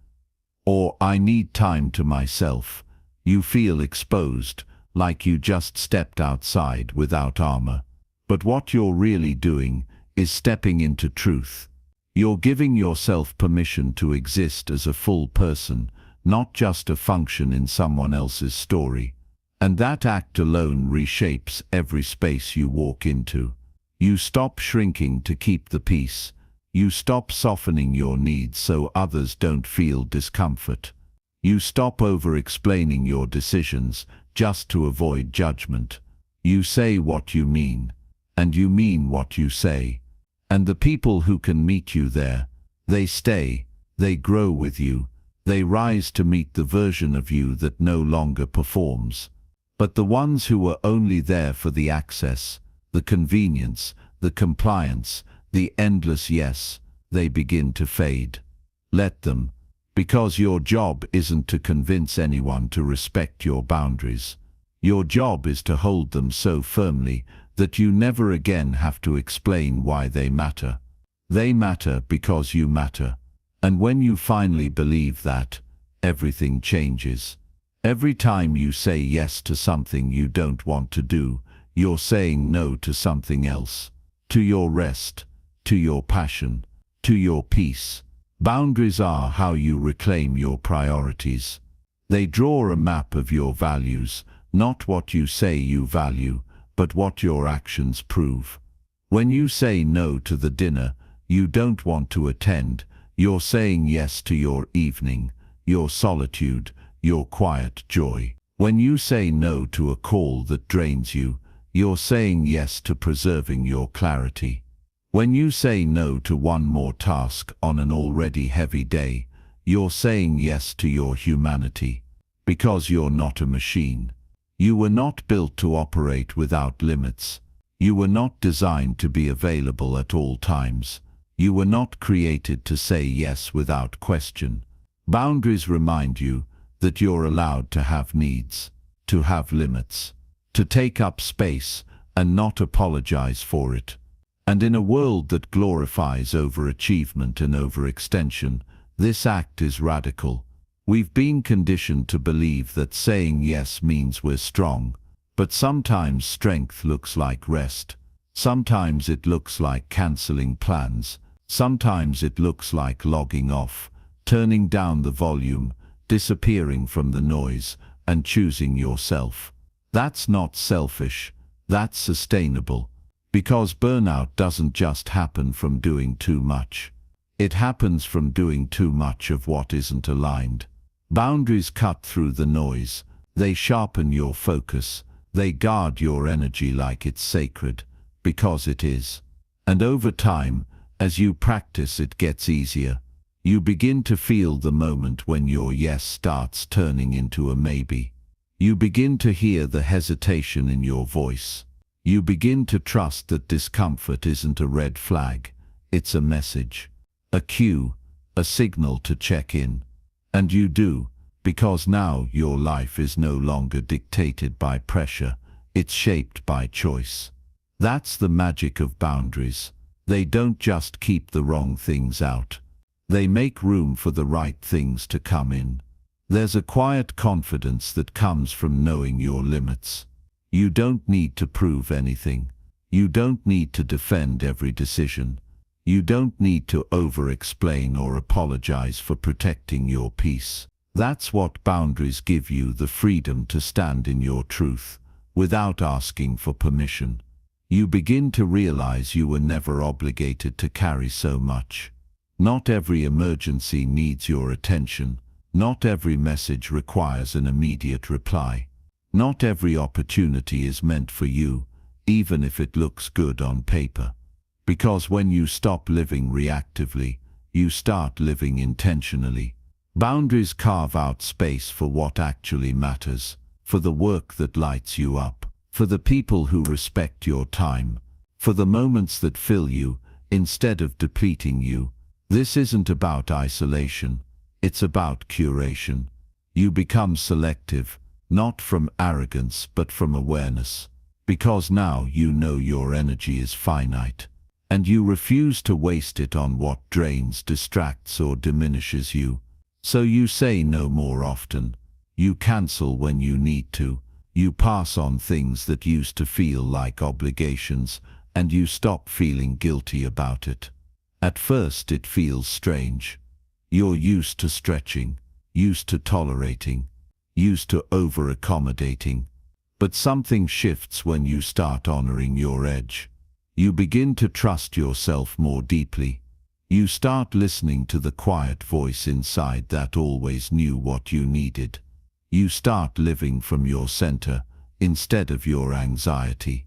or "I need time to myself," you feel exposed, like you just stepped outside without armor. But what you're really doing is stepping into truth. You're giving yourself permission to exist as a full person, not just a function in someone else's story. And that act alone reshapes every space you walk into. You stop shrinking to keep the peace. You stop softening your needs so others don't feel discomfort. You stop over-explaining your decisions just to avoid judgment. You say what you mean, and you mean what you say. And the people who can meet you there, they stay, they grow with you, they rise to meet the version of you that no longer performs. But the ones who are only there for the access, the convenience, the compliance, the endless yes, they begin to fade. Let them, because your job isn't to convince anyone to respect your boundaries. Your job is to hold them so firmly that you never again have to explain why they matter. They matter because you matter. And when you finally believe that, everything changes. Every time you say yes to something you don't want to do, you're saying no to something else. To your rest, to your passion, to your peace. Boundaries are how you reclaim your priorities. They draw a map of your values, not what you say you value, but what your actions prove. When you say no to the dinner you don't want to attend, you're saying yes to your evening, your solitude, your quiet joy. When you say no to a call that drains you, you're saying yes to preserving your clarity. When you say no to one more task on an already heavy day, you're saying yes to your humanity. Because you're not a machine. You were not built to operate without limits. You were not designed to be available at all times. You were not created to say yes without question. Boundaries remind you that you're allowed to have needs, to have limits, to take up space and not apologize for it. And in a world that glorifies overachievement and overextension, this act is radical. We've been conditioned to believe that saying yes means we're strong, but sometimes strength looks like rest. Sometimes it looks like canceling plans. Sometimes it looks like logging off, turning down the volume, disappearing from the noise, and choosing yourself. That's not selfish, that's sustainable. Because burnout doesn't just happen from doing too much. It happens from doing too much of what isn't aligned. Boundaries cut through the noise. They sharpen your focus. They guard your energy like it's sacred, because it is. And over time, as you practice, it gets easier. You begin to feel the moment when your yes starts turning into a maybe. You begin to hear the hesitation in your voice. You begin to trust that discomfort isn't a red flag. It's a message, a cue, a signal to check in. And you do, because now your life is no longer dictated by pressure, it's shaped by choice. That's the magic of boundaries. They don't just keep the wrong things out. They make room for the right things to come in. There's a quiet confidence that comes from knowing your limits. You don't need to prove anything. You don't need to defend every decision. You don't need to over-explain or apologize for protecting your peace. That's what boundaries give you, the freedom to stand in your truth, without asking for permission. You begin to realize you were never obligated to carry so much. Not every emergency needs your attention. Not every message requires an immediate reply. Not every opportunity is meant for you, even if it looks good on paper. Because when you stop living reactively, you start living intentionally. Boundaries carve out space for what actually matters, for the work that lights you up, for the people who respect your time, for the moments that fill you instead of depleting you. This isn't about isolation, it's about curation. You become selective, not from arrogance but from awareness, because now you know your energy is finite, and you refuse to waste it on what drains, distracts, or diminishes you. So you say no more often, you cancel when you need to, you pass on things that used to feel like obligations, and you stop feeling guilty about it. At first it feels strange. You're used to stretching, used to tolerating, used to over-accommodating. But something shifts when you start honoring your edge. You begin to trust yourself more deeply. You start listening to the quiet voice inside that always knew what you needed. You start living from your center instead of your anxiety.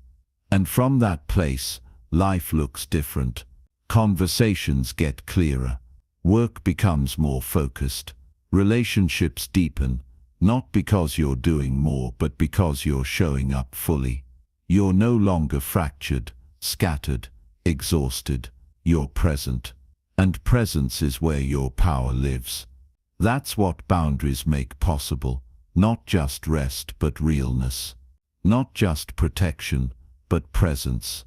And from that place, life looks different. Conversations get clearer. Work becomes more focused. Relationships deepen, not because you're doing more, but because you're showing up fully. You're no longer fractured, scattered, exhausted. You're present. And presence is where your power lives. That's what boundaries make possible. Not just rest, but realness. Not just protection, but presence.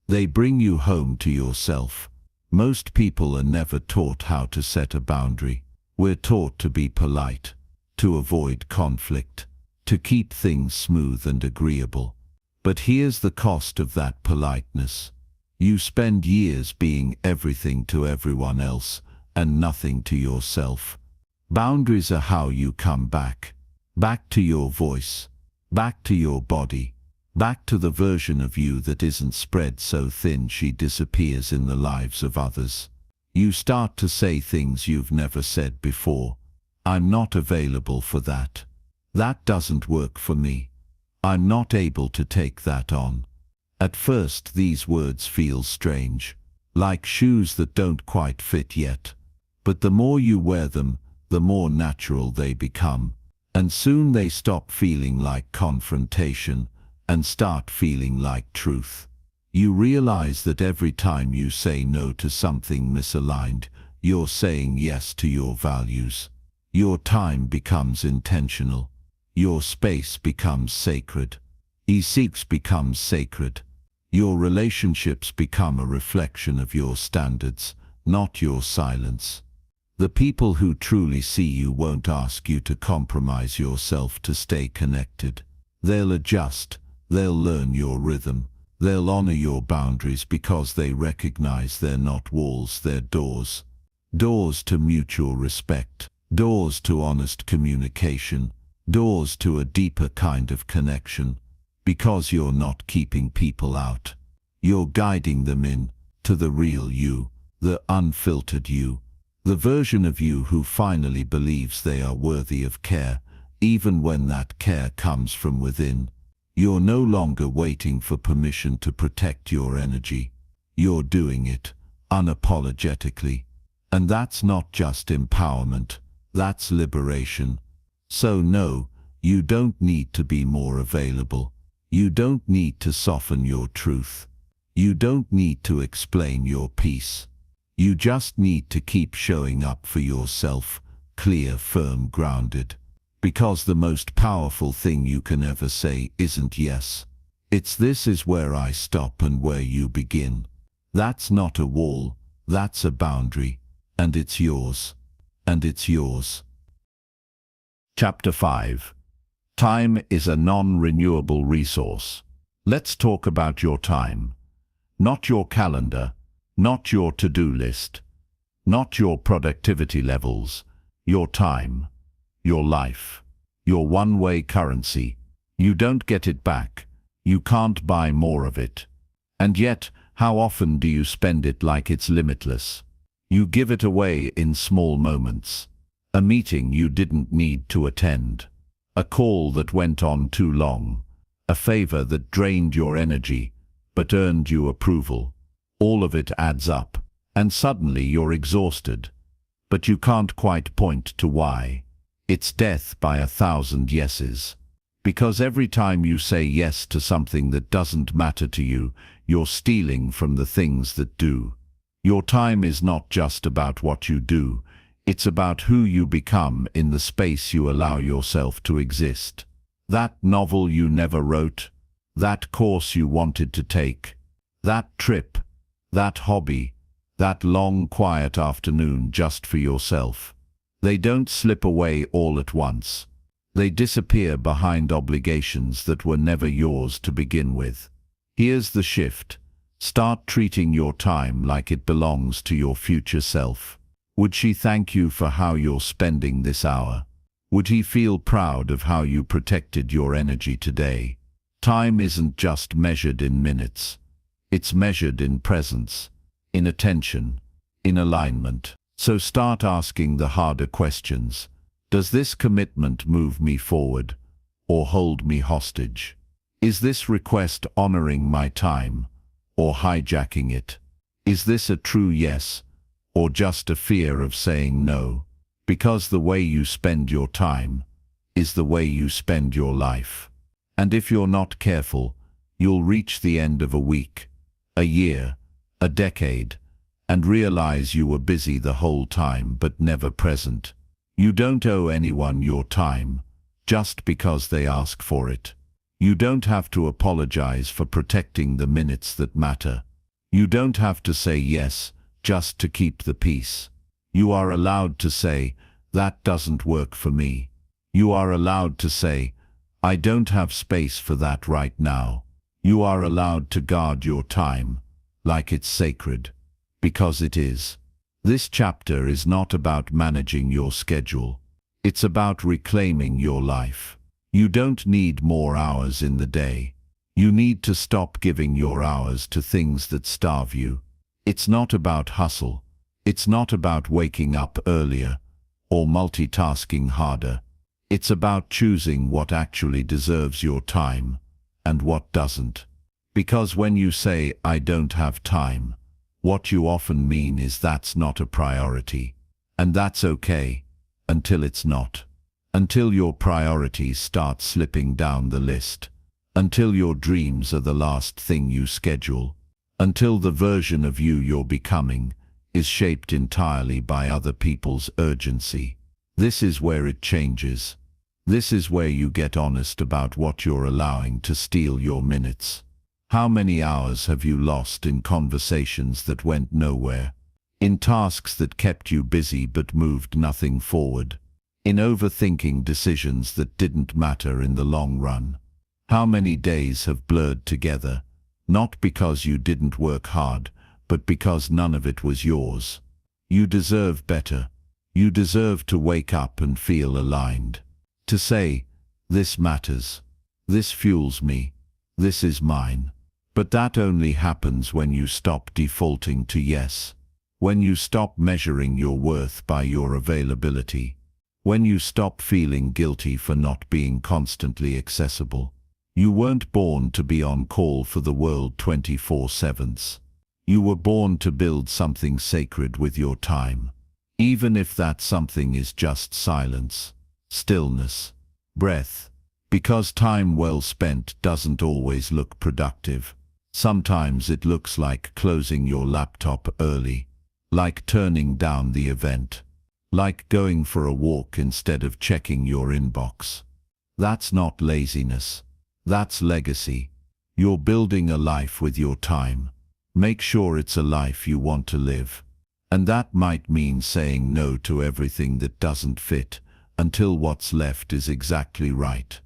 They bring you home to yourself. Most people are never taught how to set a boundary. We're taught to be polite, to avoid conflict, to keep things smooth and agreeable. But here's the cost of that politeness. You spend years being everything to everyone else and nothing to yourself. Boundaries are how you come back. Back to your voice. Back to your body. Back to the version of you that isn't spread so thin she disappears in the lives of others. You start to say things you've never said before. I'm not available for that. That doesn't work for me. I'm not able to take that on. At first these words feel strange, like shoes that don't quite fit yet. But the more you wear them, the more natural they become. And soon they stop feeling like confrontation and start feeling like truth. You realize that every time you say no to something misaligned, you're saying yes to your values. Your time becomes intentional. Your space becomes sacred. E6 becomes sacred. Your relationships become a reflection of your standards, not your silence. The people who truly see you won't ask you to compromise yourself to stay connected. They'll adjust, they'll learn your rhythm, they'll honor your boundaries because they recognize they're not walls, they're doors. Doors to mutual respect, doors to honest communication, doors to a deeper kind of connection. Because you're not keeping people out. You're guiding them in to the real you, the unfiltered you, the version of you who finally believes they are worthy of care, even when that care comes from within. You're no longer waiting for permission to protect your energy. You're doing it unapologetically. And that's not just empowerment, that's liberation. So no, you don't need to be more available. You don't need to soften your truth. You don't need to explain your peace. You just need to keep showing up for yourself, clear, firm, grounded. Because the most powerful thing you can ever say isn't yes. It's this is where I stop and where you begin. That's not a wall, that's a boundary. And it's yours. And it's yours. Chapter 5. Time is a non-renewable resource. Let's talk about your time. Not your calendar, not your to-do list, not your productivity levels, your time, your life, your one-way currency. You don't get it back. You can't buy more of it. And yet, how often do you spend it like it's limitless? You give it away in small moments. A meeting you didn't need to attend. A call that went on too long, a favor that drained your energy but earned you approval. All of it adds up, and suddenly you're exhausted. but you can't quite point to why. It's death by 1,000 yeses. Because every time you say yes to something that doesn't matter to you, you're stealing from the things that do. Your time is not just about what you do, it's about who you become in the space you allow yourself to exist. That novel you never wrote, that course you wanted to take, that trip, that hobby, that long quiet afternoon just for yourself. They don't slip away all at once. They disappear behind obligations that were never yours to begin with. Here's the shift. Start treating your time like it belongs to your future self. Would she thank you for how you're spending this hour? Would he feel proud of how you protected your energy today? Time isn't just measured in minutes. It's measured in presence, in attention, in alignment. So start asking the harder questions. Does this commitment move me forward or hold me hostage? Is this request honoring my time or hijacking it? Is this a true yes or just a fear of saying no? Because the way you spend your time is the way you spend your life. And if you're not careful, you'll reach the end of a week, a year, a decade, and realize you were busy the whole time but never present. You don't owe anyone your time just because they ask for it. You don't have to apologize for protecting the minutes that matter. You don't have to say yes just to keep the peace. You are allowed to say, that doesn't work for me. You are allowed to say, I don't have space for that right now. You are allowed to guard your time like it's sacred, because it is. This chapter is not about managing your schedule. It's about reclaiming your life. You don't need more hours in the day. You need to stop giving your hours to things that starve you. It's not about hustle. It's not about waking up earlier or multitasking harder. It's about choosing what actually deserves your time and what doesn't. Because when you say, I don't have time, what you often mean is that's not a priority. And that's okay, until it's not. Until your priorities start slipping down the list. Until your dreams are the last thing you schedule. Until the version of you you're becoming is shaped entirely by other people's urgency. This is where it changes. This is where you get honest about what you're allowing to steal your minutes. How many hours have you lost in conversations that went nowhere? In tasks that kept you busy but moved nothing forward? In overthinking decisions that didn't matter in the long run? How many days have blurred together, not because you didn't work hard, but because none of it was yours? You deserve better. You deserve to wake up and feel aligned. To say, this matters. This fuels me. This is mine. But that only happens when you stop defaulting to yes. When you stop measuring your worth by your availability. When you stop feeling guilty for not being constantly accessible. You weren't born to be on call for the world 24/7. You were born to build something sacred with your time. Even if that something is just silence, stillness, breath. Because time well spent doesn't always look productive. Sometimes it looks like closing your laptop early, like turning down the event, like going for a walk instead of checking your inbox. That's not laziness. That's legacy. You're building a life with your time. Make sure it's a life you want to live. And that might mean saying no to everything that doesn't fit until what's left is exactly right.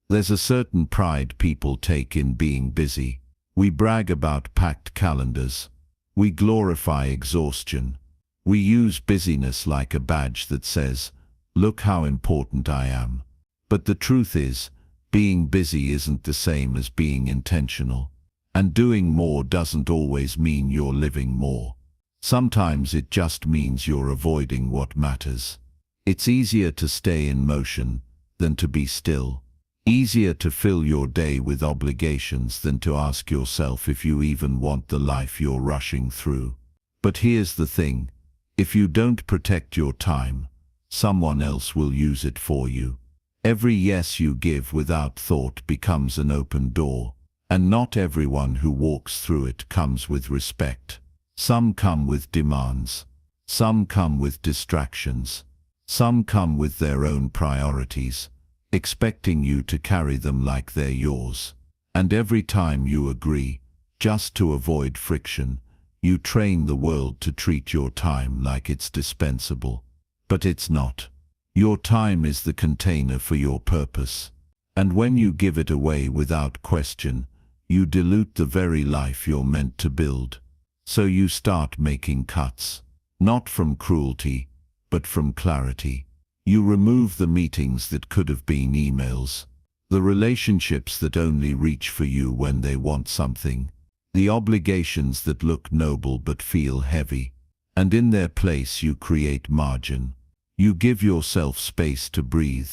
There's a certain pride people take in being busy. We brag about packed calendars. We glorify exhaustion. We use busyness like a badge that says, look how important I am. But the truth is, being busy isn't the same as being intentional. And doing more doesn't always mean you're living more. Sometimes it just means you're avoiding what matters. It's easier to stay in motion than to be still. Easier to fill your day with obligations than to ask yourself if you even want the life you're rushing through. But here's the thing. If you don't protect your time, someone else will use it for you. Every yes you give without thought becomes an open door, and not everyone who walks through it comes with respect. Some come with demands. Some come with distractions. Some come with their own priorities, expecting you to carry them like they're yours. And every time you agree, just to avoid friction, you train the world to treat your time like it's dispensable. But it's not. Your time is the container for your purpose. And when you give it away without question, you dilute the very life you're meant to build. So you start making cuts, not from cruelty, but from clarity. You remove the meetings that could have been emails, the relationships that only reach for you when they want something, the obligations that look noble but feel heavy. And in their place you create margin. You give yourself space to breathe,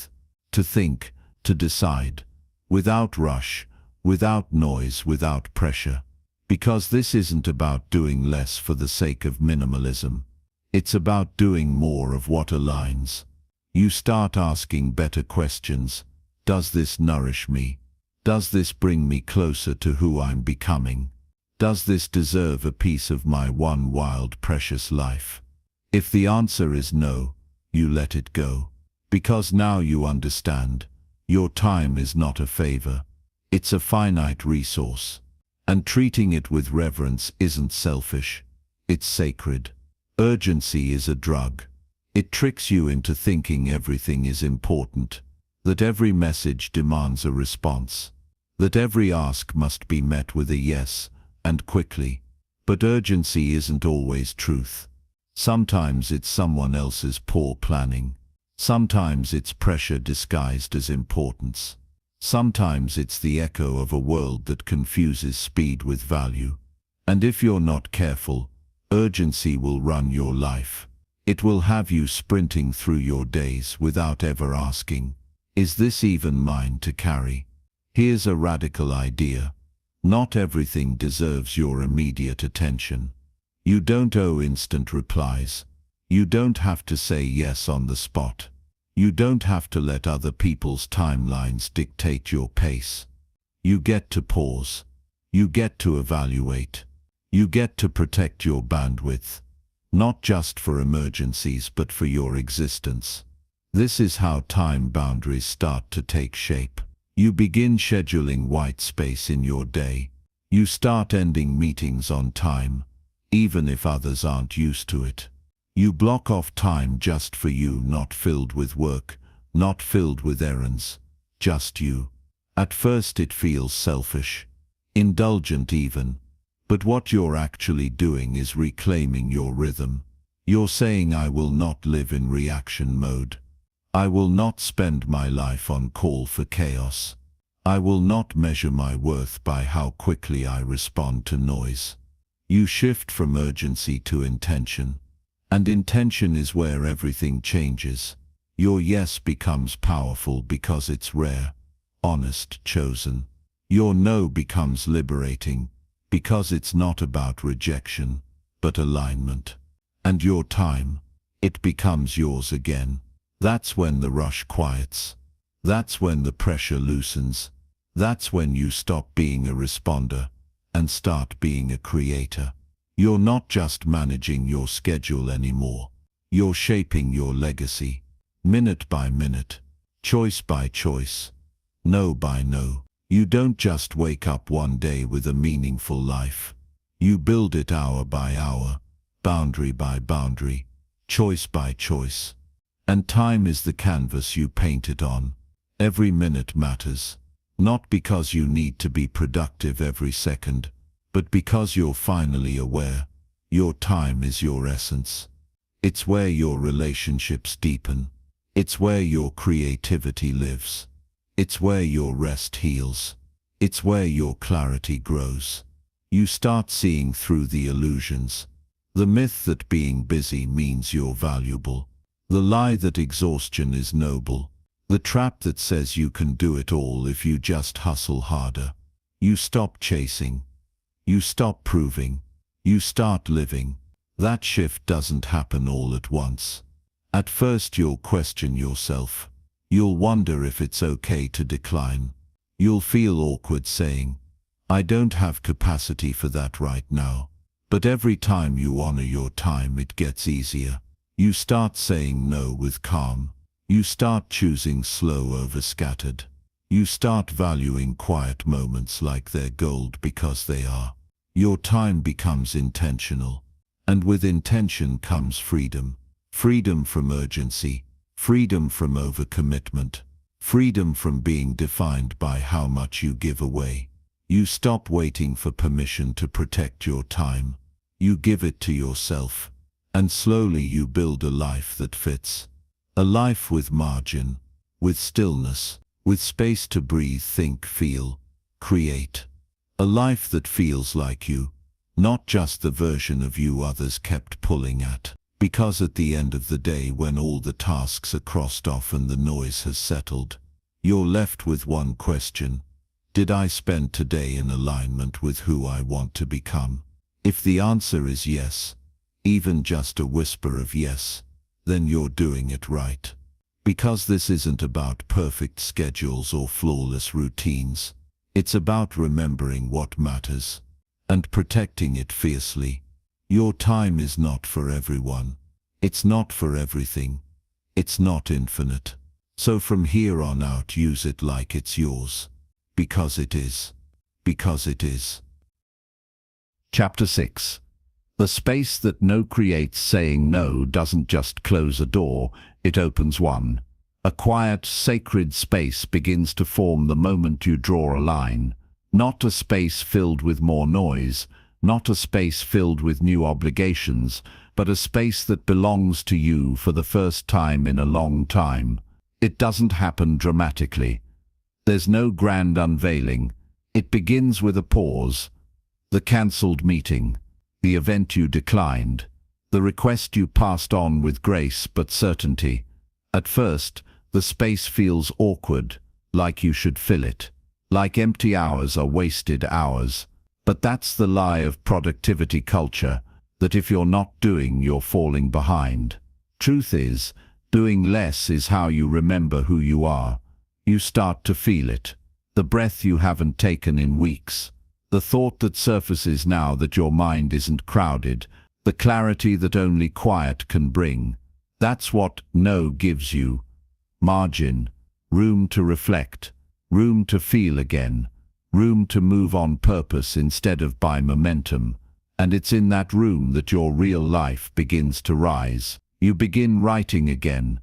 to think, to decide, without rush, without noise, without pressure. Because this isn't about doing less for the sake of minimalism. It's about doing more of what aligns. You start asking better questions. Does this nourish me? Does this bring me closer to who I'm becoming? Does this deserve a piece of my one wild, precious life? If the answer is no, you let it go. Because now you understand, your time is not a favor. It's a finite resource. And treating it with reverence isn't selfish. It's sacred. Urgency is a drug. It tricks you into thinking everything is important, that every message demands a response, that every ask must be met with a yes, and quickly. But urgency isn't always truth. Sometimes it's someone else's poor planning. Sometimes it's pressure disguised as importance. Sometimes it's the echo of a world that confuses speed with value. And if you're not careful, urgency will run your life. It will have you sprinting through your days without ever asking, is this even mine to carry? Here's a radical idea. Not everything deserves your immediate attention. You don't owe instant replies. You don't have to say yes on the spot. You don't have to let other people's timelines dictate your pace. You get to pause. You get to evaluate. You get to protect your bandwidth, not just for emergencies but for your existence. This is how time boundaries start to take shape. You begin scheduling white space in your day. You start ending meetings on time, even if others aren't used to it. You block off time just for you, not filled with work, not filled with errands, just you. At first it feels selfish, indulgent even, but what you're actually doing is reclaiming your rhythm. You're saying, I will not live in reaction mode. I will not spend my life on call for chaos. I will not measure my worth by how quickly I respond to noise. You shift from urgency to intention. And intention is where everything changes. Your yes becomes powerful because it's rare, honest, chosen. Your no becomes liberating because it's not about rejection, but alignment. And your time, it becomes yours again. That's when the rush quiets. That's when the pressure loosens. That's when you stop being a responder and start being a creator. You're not just managing your schedule anymore. You're shaping your legacy, minute by minute, choice by choice, no by no. You don't just wake up one day with a meaningful life. You build it hour by hour, boundary by boundary, choice by choice. And time is the canvas you paint it on. Every minute matters, not because you need to be productive every second, but because you're finally aware, your time is your essence. It's where your relationships deepen. It's where your creativity lives. It's where your rest heals. It's where your clarity grows. You start seeing through the illusions. The myth that being busy means you're valuable. The lie that exhaustion is noble. The trap that says you can do it all if you just hustle harder. You stop chasing. You stop proving. You start living. That shift doesn't happen all at once. At first you'll question yourself. You'll wonder if it's okay to decline. You'll feel awkward saying, "I don't have capacity for that right now." But every time you honor your time, it gets easier. You start saying no with calm. You start choosing slow over scattered. You start valuing quiet moments like they're gold because they are. Your time becomes intentional. And with intention comes freedom. Freedom from urgency. Freedom from overcommitment. Freedom from being defined by how much you give away. You stop waiting for permission to protect your time. You give it to yourself. And slowly you build a life that fits. A life with margin, with stillness, with space to breathe, think, feel, create. A life that feels like you, not just the version of you others kept pulling at. Because at the end of the day, when all the tasks are crossed off and the noise has settled, you're left with one question. Did I spend today in alignment with who I want to become? If the answer is yes, even just a whisper of yes, then you're doing it right. Because this isn't about perfect schedules or flawless routines. It's about remembering what matters and protecting it fiercely. Your time is not for everyone. It's not for everything. It's not infinite. So from here on out, use it like it's yours. Because it is. Because it is. Chapter 6. The space that no creates. Saying no doesn't just close a door, it opens one. A quiet, sacred space begins to form the moment you draw a line. Not a space filled with more noise, not a space filled with new obligations, but a space that belongs to you for the first time in a long time. It doesn't happen dramatically. There's no grand unveiling. It begins with a pause. The cancelled meeting. The event you declined. The request you passed on with grace but certainty. At first, the space feels awkward, like you should fill it. Like empty hours are wasted hours. But that's the lie of productivity culture, that if you're not doing, you're falling behind. Truth is, doing less is how you remember who you are. You start to feel it. The breath you haven't taken in weeks. The thought that surfaces now that your mind isn't crowded. The clarity that only quiet can bring. That's what no gives you. Margin. Room to reflect. Room to feel again. Room to move on purpose instead of by momentum. And it's in that room that your real life begins to rise. You begin writing again.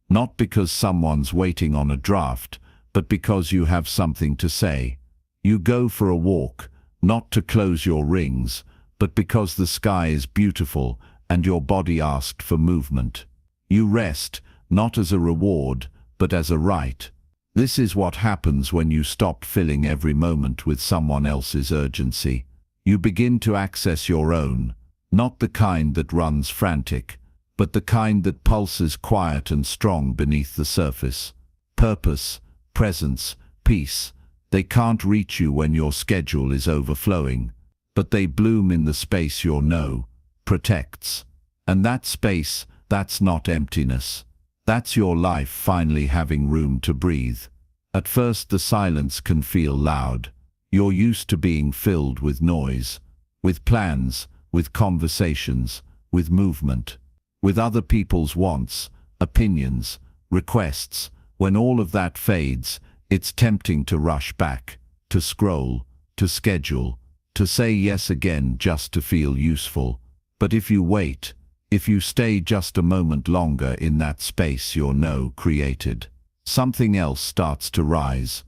Not because someone's waiting on a draft, but because you have something to say. You go for a walk, not to close your rings, but because the sky is beautiful and your body asked for movement. You rest, not as a reward, but as a right. This is what happens when you stop filling every moment with someone else's urgency. You begin to access your own, not the kind that runs frantic, but the kind that pulses quiet and strong beneath the surface. Purpose, presence, peace. They can't reach you when your schedule is overflowing, but they bloom in the space your no protects. And that space, that's not emptiness. That's your life finally having room to breathe. At first the silence can feel loud. You're used to being filled with noise, with plans, with conversations, with movement, with other people's wants, opinions, requests. When all of that fades, it's tempting to rush back, to scroll, to schedule, to say yes again just to feel useful. But if you wait, if you stay just a moment longer in that space your no created, something else starts to rise.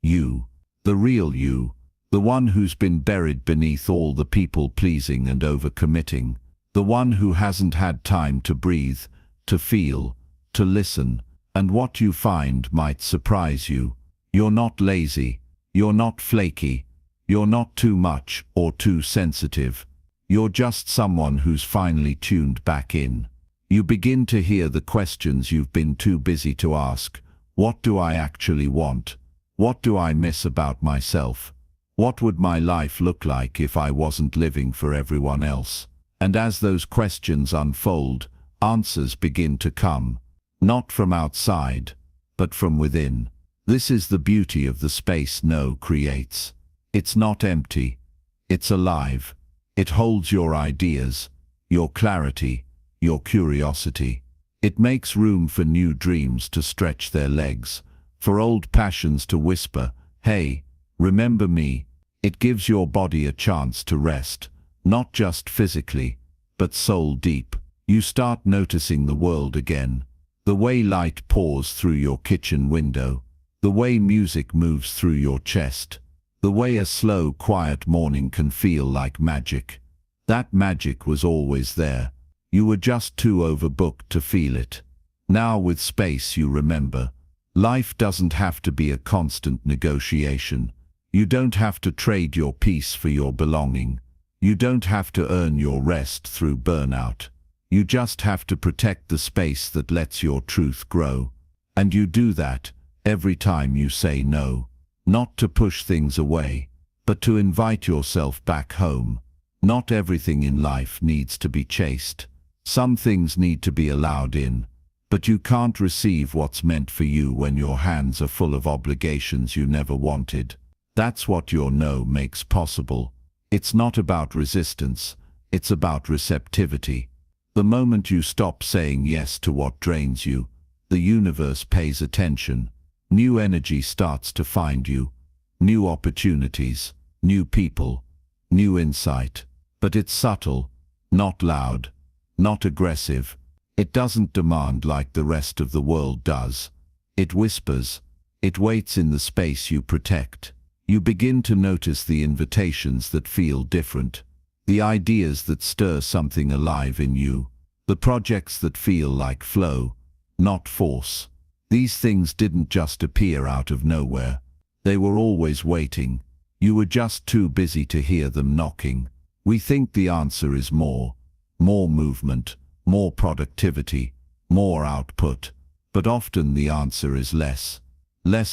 You, the real you, the one who's been buried beneath all the people-pleasing and overcommitting, the one who hasn't had time to breathe, to feel, to listen. And what you find might surprise you. You're not lazy, you're not flaky, you're not too much or too sensitive. You're just someone who's finally tuned back in. You begin to hear the questions you've been too busy to ask. What do I actually want? What do I miss about myself? What would my life look like if I wasn't living for everyone else? And as those questions unfold, answers begin to come, not from outside, but from within. This is the beauty of the space no creates. It's not empty. It's alive. It holds your ideas, your clarity, your curiosity. It makes room for new dreams to stretch their legs, for old passions to whisper, "Hey, remember me." It gives your body a chance to rest, not just physically, but soul deep. You start noticing the world again. The way light pours through your kitchen window, the way music moves through your chest, the way a slow, quiet morning can feel like magic. That magic was always there. You were just too overbooked to feel it. Now with space you remember. Life doesn't have to be a constant negotiation. You don't have to trade your peace for your belonging. You don't have to earn your rest through burnout. You just have to protect the space that lets your truth grow. And you do that every time you say no. Not to push things away, but to invite yourself back home. Not everything in life needs to be chased. Some things need to be allowed in. But you can't receive what's meant for you when your hands are full of obligations you never wanted. That's what your no makes possible. It's not about resistance, it's about receptivity. The moment you stop saying yes to what drains you, the universe pays attention. New energy starts to find you. New opportunities, new people, new insight. But it's subtle, not loud, not aggressive. It doesn't demand like the rest of the world does. It whispers. It waits in the space you protect. You begin to notice the invitations that feel different, the ideas that stir something alive in you, the projects that feel like flow, not force. These things didn't just appear out of nowhere. They were always waiting. You were just too busy to hear them knocking. We think the answer is more movement, more productivity, more output. But often the answer is less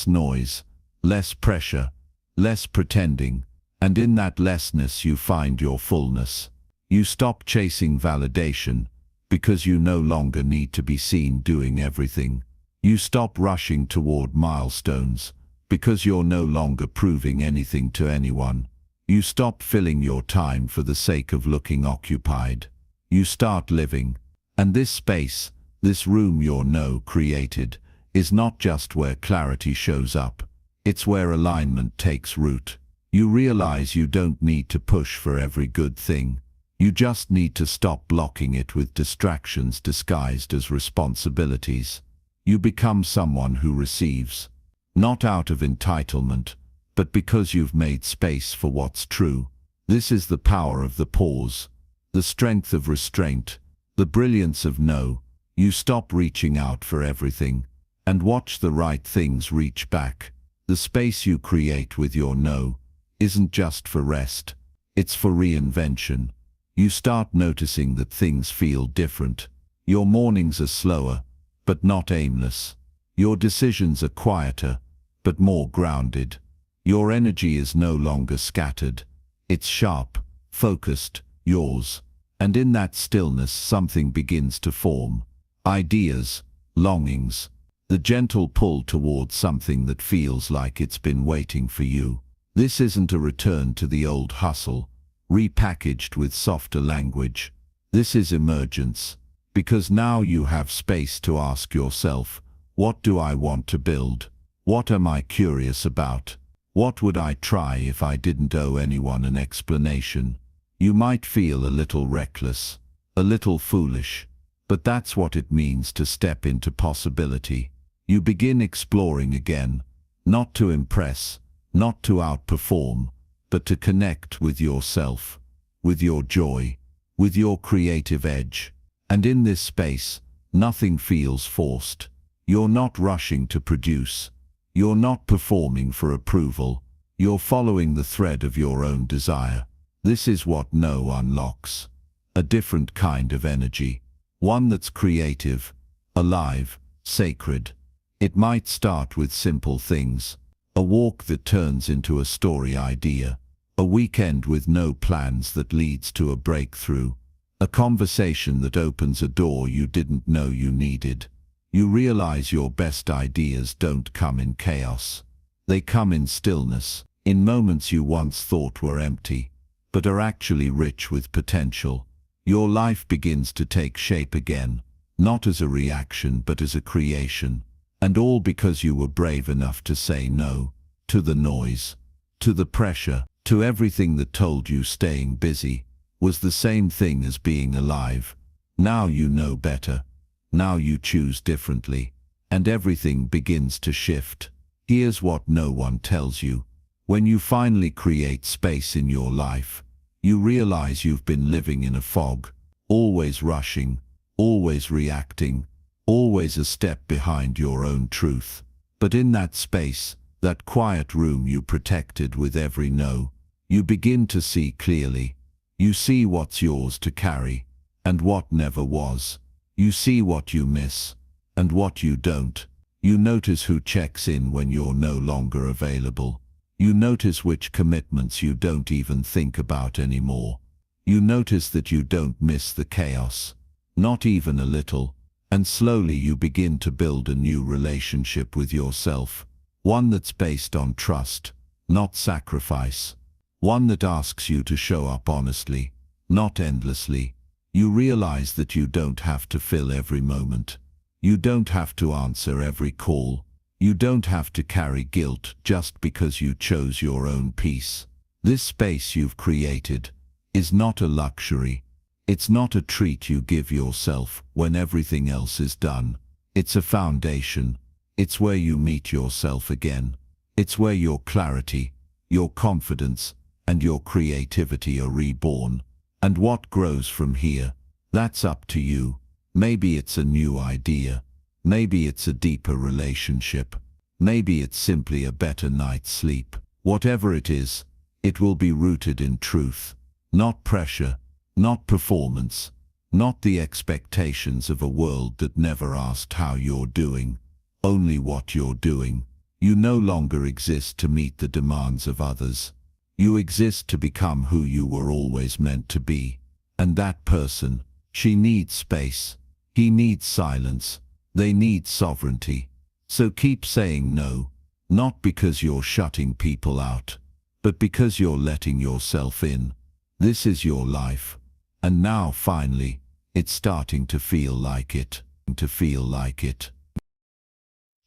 noise, less pressure, less pretending. And in that lessness you find your fullness. You stop chasing validation because you no longer need to be seen doing everything. You stop rushing toward milestones because you're no longer proving anything to anyone. You stop filling your time for the sake of looking occupied. You start living. And this space, this room your no created, is not just where clarity shows up. It's where alignment takes root. You realize you don't need to push for every good thing. You just need to stop blocking it with distractions disguised as responsibilities. You become someone who receives, not out of entitlement, but because you've made space for what's true. This is the power of the pause, the strength of restraint, the brilliance of no. You stop reaching out for everything and watch the right things reach back. The space you create with your no isn't just for rest, it's for reinvention. You start noticing that things feel different. Your mornings are slower, but not aimless. Your decisions are quieter, but more grounded. Your energy is no longer scattered. It's sharp, focused, yours. And in that stillness something begins to form. Ideas, longings, the gentle pull towards something that feels like it's been waiting for you. This isn't a return to the old hustle, repackaged with softer language. This is emergence, because now you have space to ask yourself, what do I want to build? What am I curious about? What would I try if I didn't owe anyone an explanation? You might feel a little reckless, a little foolish, but that's what it means to step into possibility. You begin exploring again, not to impress, not to outperform, but to connect with yourself, with your joy, with your creative edge. And in this space, nothing feels forced. You're not rushing to produce. You're not performing for approval. You're following the thread of your own desire. This is what no unlocks. A different kind of energy. One that's creative, alive, sacred. It might start with simple things. A walk that turns into a story idea. A weekend with no plans that leads to a breakthrough. A conversation that opens a door you didn't know you needed. You realize your best ideas don't come in chaos. They come in stillness, in moments you once thought were empty, but are actually rich with potential. Your life begins to take shape again, not as a reaction but as a creation. And all because you were brave enough to say no to the noise, to the pressure, to everything that told you staying busy was the same thing as being alive. Now you know better. Now you choose differently. And everything begins to shift. Here's what no one tells you. When you finally create space in your life, you realize you've been living in a fog, always rushing, always reacting, always a step behind your own truth. But in that space, that quiet room you protected with every no, you begin to see clearly. You see what's yours to carry, and what never was. You see what you miss, and what you don't. You notice who checks in when you're no longer available. You notice which commitments you don't even think about anymore. You notice that you don't miss the chaos, not even a little. And slowly you begin to build a new relationship with yourself, one that's based on trust, not sacrifice, one that asks you to show up honestly, not endlessly. You realize that you don't have to fill every moment. You don't have to answer every call. You don't have to carry guilt just because you chose your own peace. This space you've created is not a luxury. It's not a treat you give yourself when everything else is done. It's a foundation. It's where you meet yourself again. It's where your clarity, your confidence, and your creativity are reborn. And what grows from here, that's up to you. Maybe it's a new idea. Maybe it's a deeper relationship. Maybe it's simply a better night's sleep. Whatever it is, it will be rooted in truth, not pressure, not performance, not the expectations of a world that never asked how you're doing, only what you're doing. You no longer exist to meet the demands of others. You exist to become who you were always meant to be. And that person, she needs space. He needs silence. They need sovereignty. So keep saying no, not because you're shutting people out, but because you're letting yourself in. This is your life. And now finally, it's starting to feel like it.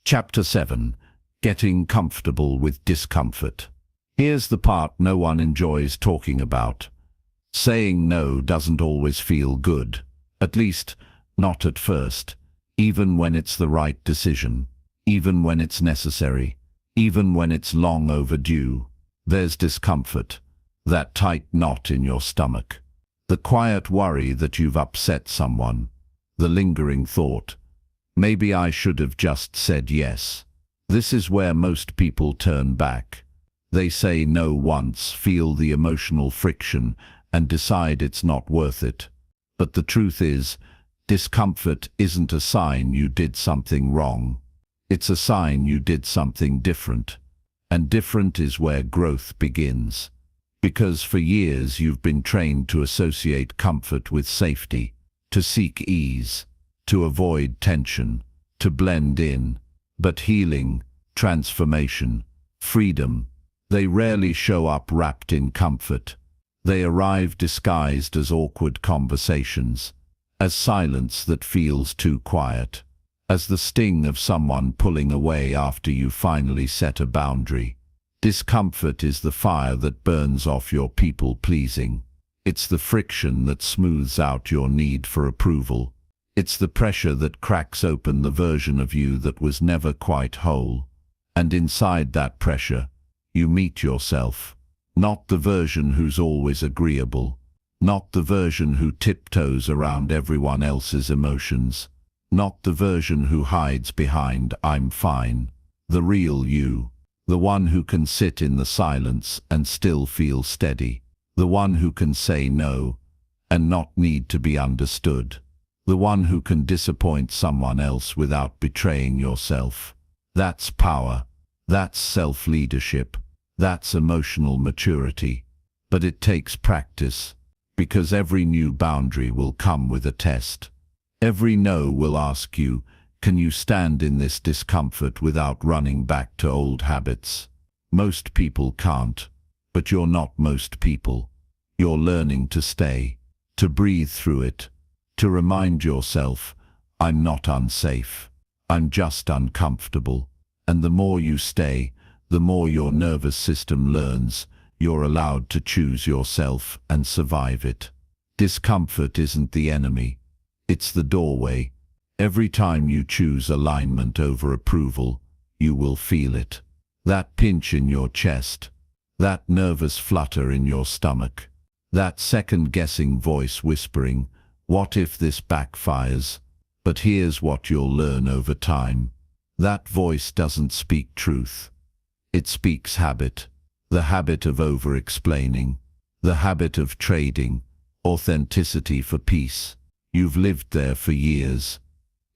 Chapter 7. Getting comfortable with discomfort. Here's the part no one enjoys talking about. Saying no doesn't always feel good, at least not at first, even when it's the right decision, even when it's necessary, even when it's long overdue. There's discomfort, that tight knot in your stomach, the quiet worry that you've upset someone, the lingering thought, maybe I should have just said yes. This is where most people turn back. They say no once, feel the emotional friction, and decide it's not worth it. But the truth is, discomfort isn't a sign you did something wrong. It's a sign you did something different. And different is where growth begins. Because for years you've been trained to associate comfort with safety, to seek ease, to avoid tension, to blend in. But healing, transformation, freedom, they rarely show up wrapped in comfort. They arrive disguised as awkward conversations, as silence that feels too quiet, as the sting of someone pulling away after you finally set a boundary. Discomfort is the fire that burns off your people-pleasing. It's the friction that smooths out your need for approval. It's the pressure that cracks open the version of you that was never quite whole. And inside that pressure, you meet yourself. Not the version who's always agreeable, not the version who tiptoes around everyone else's emotions, not the version who hides behind "I'm fine." The real you, the one who can sit in the silence and still feel steady, the one who can say no and not need to be understood, the one who can disappoint someone else without betraying yourself. That's power. That's self-leadership. That's emotional maturity. But it takes practice. Because every new boundary will come with a test. Every no will ask you, can you stand in this discomfort without running back to old habits? Most people can't, but you're not most people. You're learning to stay, to breathe through it, to remind yourself, I'm not unsafe, I'm just uncomfortable. And the more you stay, the more your nervous system learns you're allowed to choose yourself and survive it. Discomfort isn't the enemy, it's the doorway. Every time you choose alignment over approval, you will feel it. That pinch in your chest, that nervous flutter in your stomach, that second-guessing voice whispering, what if this backfires? But here's what you'll learn over time. That voice doesn't speak truth. It speaks habit. The habit of over-explaining. The habit of trading authenticity for peace. You've lived there for years.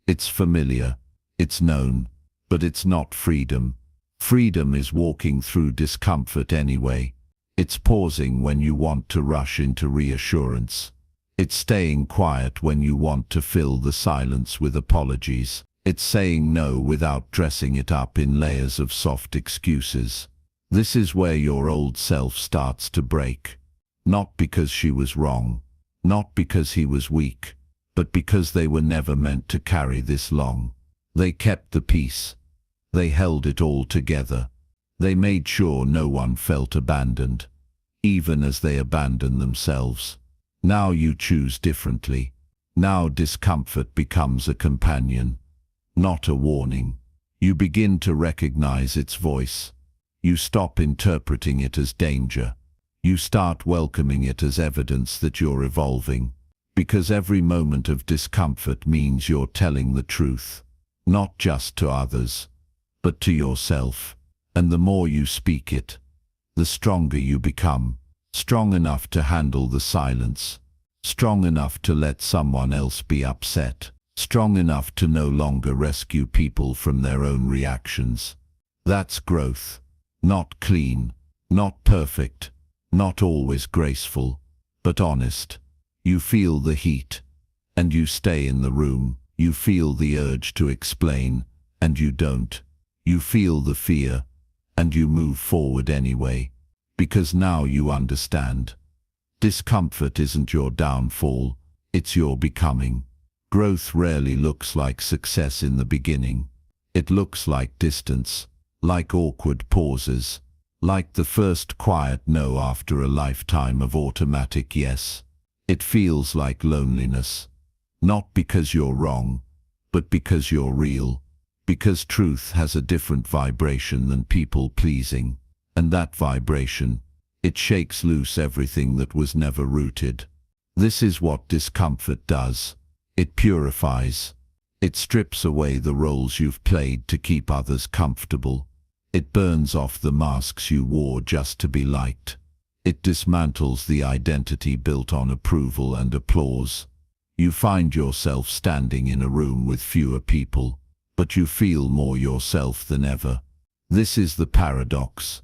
It's familiar. It's known. But it's not freedom. Freedom is walking through discomfort anyway. It's pausing when you want to rush into reassurance. It's staying quiet when you want to fill the silence with apologies. It's saying no without dressing it up in layers of soft excuses. This is where your old self starts to break. Not because she was wrong, not because he was weak, but because they were never meant to carry this long. They kept the peace. They held it all together. They made sure no one felt abandoned, even as they abandoned themselves. Now you choose differently. Now discomfort becomes a companion, not a warning. You begin to recognize its voice. You stop interpreting it as danger. You start welcoming it as evidence that you're evolving. Because every moment of discomfort means you're telling the truth, not just to others, but to yourself. And the more you speak it, the stronger you become. Strong enough to handle the silence. Strong enough to let someone else be upset. Strong enough to no longer rescue people from their own reactions. That's growth. Not clean, not perfect, not always graceful, but honest. You feel the heat, and you stay in the room. You feel the urge to explain, and you don't. You feel the fear, and you move forward anyway, because now you understand. Discomfort isn't your downfall, it's your becoming. Growth rarely looks like success in the beginning. It looks like distance, like awkward pauses, like the first quiet no after a lifetime of automatic yes. It feels like loneliness, not because you're wrong, but because you're real, because truth has a different vibration than people-pleasing, and that vibration, it shakes loose everything that was never rooted. This is what discomfort does. It purifies. It strips away the roles you've played to keep others comfortable. It burns off the masks you wore just to be liked. It dismantles the identity built on approval and applause. You find yourself standing in a room with fewer people, but you feel more yourself than ever. This is the paradox.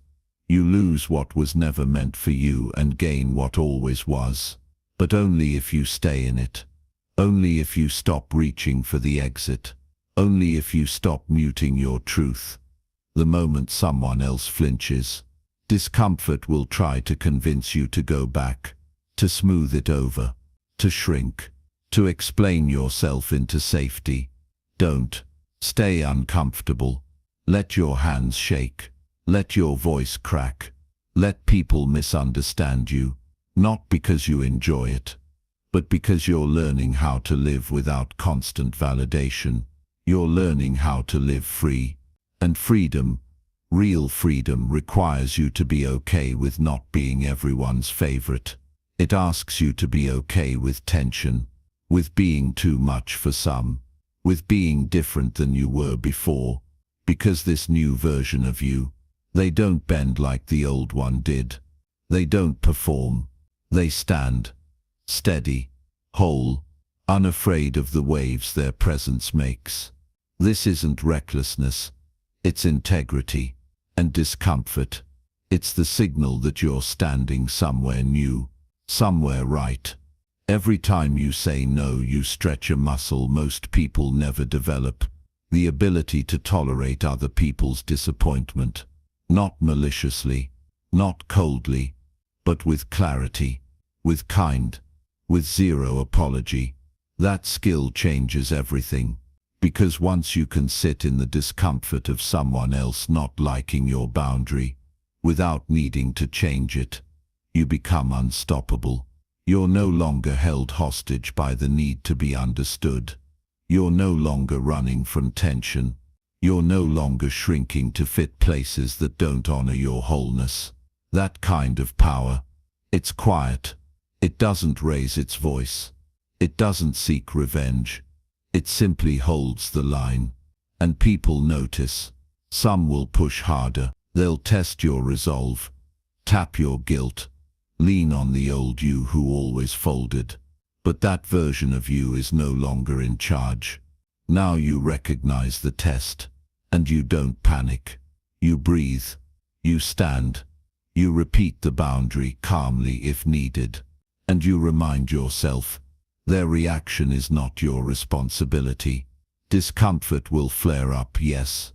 You lose what was never meant for you and gain what always was, but only if you stay in it. Only if you stop reaching for the exit. Only if you stop muting your truth. The moment someone else flinches, discomfort will try to convince you to go back, to smooth it over, to shrink, to explain yourself into safety. Don't. Stay uncomfortable. Let your hands shake. Let your voice crack. Let people misunderstand you, not because you enjoy it, but because you're learning how to live without constant validation. You're learning how to live free. And freedom, real freedom, requires you to be okay with not being everyone's favorite. It asks you to be okay with tension, with being too much for some, with being different than you were before, because this new version of you, they don't bend like the old one did. They don't perform. They stand, steady, whole, unafraid of the waves their presence makes. This isn't recklessness. It's integrity. And discomfort. It's the signal that you're standing somewhere new, somewhere right. Every time you say no, you stretch a muscle most people never develop, the ability to tolerate other people's disappointment, not maliciously, not coldly, but with clarity, with kind, with zero apology. That skill changes everything, because once you can sit in the discomfort of someone else not liking your boundary, without needing to change it, you become unstoppable. You're no longer held hostage by the need to be understood. You're no longer running from tension. You're no longer shrinking to fit places that don't honor your wholeness. That kind of power, it's quiet. It doesn't raise its voice. It doesn't seek revenge. It simply holds the line. And people notice. Some will push harder. They'll test your resolve, tap your guilt, lean on the old you who always folded. But that version of you is no longer in charge. Now you recognize the test, and you don't panic. You breathe. You stand. You repeat the boundary calmly if needed. And you remind yourself, their reaction is not your responsibility. Discomfort will flare up, yes.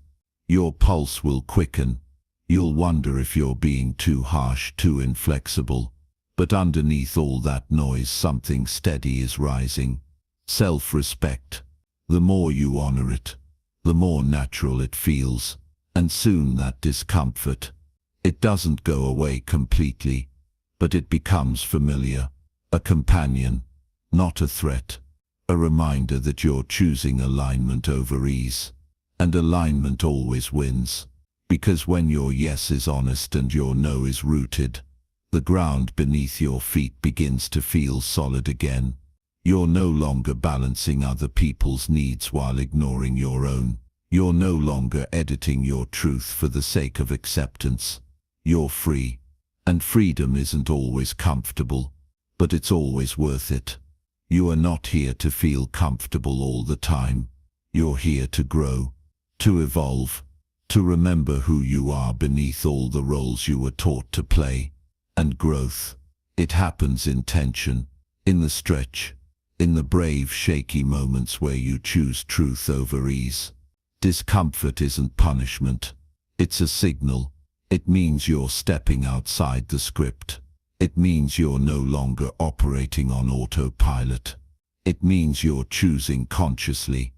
Your pulse will quicken. You'll wonder if you're being too harsh, too inflexible. But underneath all that noise, something steady is rising. Self-respect. The more you honor it, the more natural it feels. And soon that discomfort, it doesn't go away completely, but it becomes familiar. A companion, not a threat. A reminder that you're choosing alignment over ease. And alignment always wins. Because when your yes is honest and your no is rooted, the ground beneath your feet begins to feel solid again. You're no longer balancing other people's needs while ignoring your own. You're no longer editing your truth for the sake of acceptance. You're free. And freedom isn't always comfortable, but it's always worth it. You are not here to feel comfortable all the time. You're here to grow, to evolve, to remember who you are beneath all the roles you were taught to play. And growth, it happens in tension, in the stretch, in the brave, shaky moments where you choose truth over ease. Discomfort isn't punishment. It's a signal. It means you're stepping outside the script. It means you're no longer operating on autopilot. It means you're choosing consciously,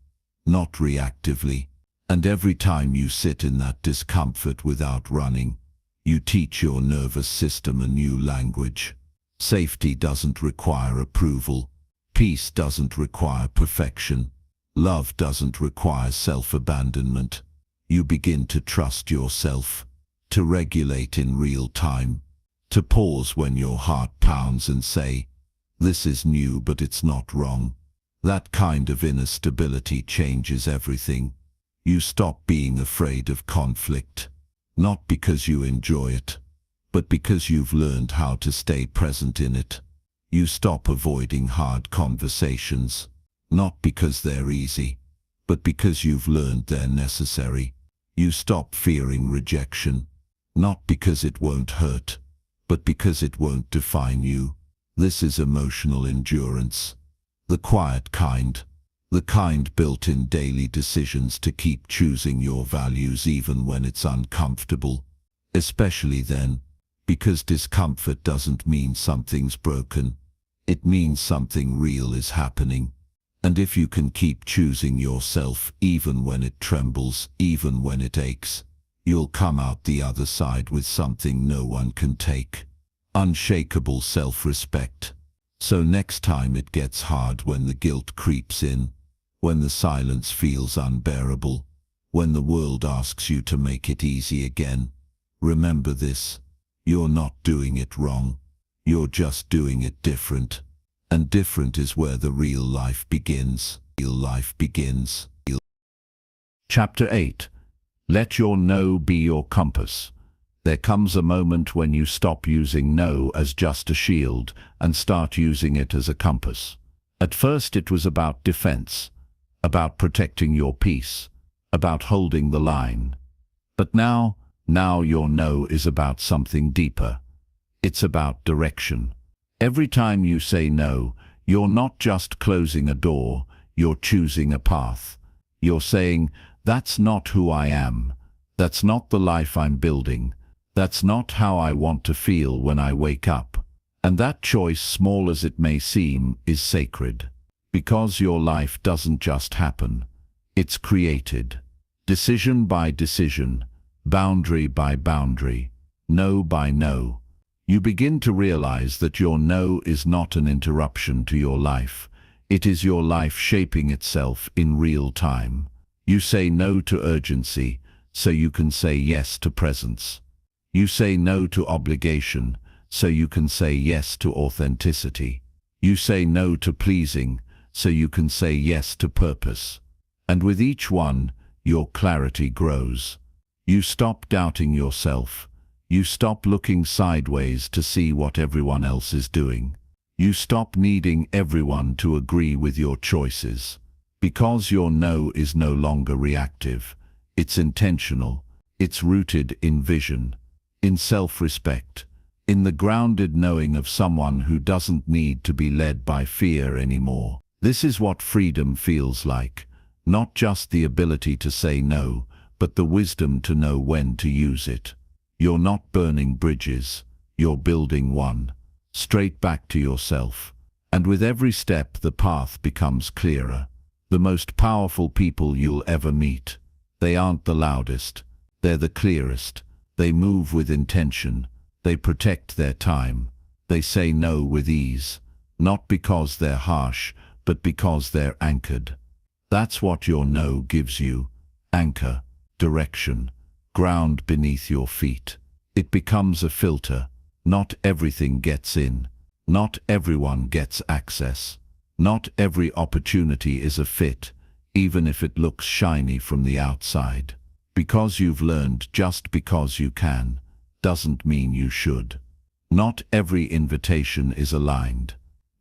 not reactively. And every time you sit in that discomfort without running, you teach your nervous system a new language. Safety doesn't require approval. Peace doesn't require perfection. Love doesn't require self-abandonment. You begin to trust yourself, to regulate in real time, to pause when your heart pounds and say, this is new but it's not wrong. That kind of inner stability changes everything. You stop being afraid of conflict. Not because you enjoy it, but because you've learned how to stay present in it. You stop avoiding hard conversations, not because they're easy, but because you've learned they're necessary. You stop fearing rejection, not because it won't hurt, but because it won't define you. This is emotional endurance, the quiet kind. The kind built in daily decisions to keep choosing your values even when it's uncomfortable. Especially then, because discomfort doesn't mean something's broken. It means something real is happening. And if you can keep choosing yourself even when it trembles, even when it aches, you'll come out the other side with something no one can take. Unshakable self-respect. So next time it gets hard, when the guilt creeps in, when the silence feels unbearable, when the world asks you to make it easy again, remember this: you're not doing it wrong. You're just doing it different. And different is where the real life begins. Real life begins. Chapter 8. Let your no be your compass. There comes a moment when you stop using no as just a shield and start using it as a compass. At first it was about defense, about protecting your peace, about holding the line. But now your no is about something deeper. It's about direction. Every time you say no, you're not just closing a door, you're choosing a path. You're saying, that's not who I am. That's not the life I'm building. That's not how I want to feel when I wake up. And that choice, small as it may seem, is sacred. Because your life doesn't just happen. It's created. Decision by decision, boundary by boundary, no by no. You begin to realize that your no is not an interruption to your life. It is your life shaping itself in real time. You say no to urgency, so you can say yes to presence. You say no to obligation, so you can say yes to authenticity. You say no to pleasing, so you can say yes to purpose. And with each one, your clarity grows. You stop doubting yourself. You stop looking sideways to see what everyone else is doing. You stop needing everyone to agree with your choices. Because your no is no longer reactive. It's intentional. It's rooted in vision, in self-respect, in the grounded knowing of someone who doesn't need to be led by fear anymore. This is what freedom feels like. Not just the ability to say no, but the wisdom to know when to use it. You're not burning bridges, you're building one, straight back to yourself. And with every step, the path becomes clearer. The most powerful people you'll ever meet. They aren't the loudest, they're the clearest. They move with intention, they protect their time. They say no with ease, not because they're harsh, but because they're anchored. That's what your no gives you. Anchor, direction, ground beneath your feet. It becomes a filter. Not everything gets in. Not everyone gets access. Not every opportunity is a fit, even if it looks shiny from the outside. Because you've learned just because you can, doesn't mean you should. Not every invitation is aligned.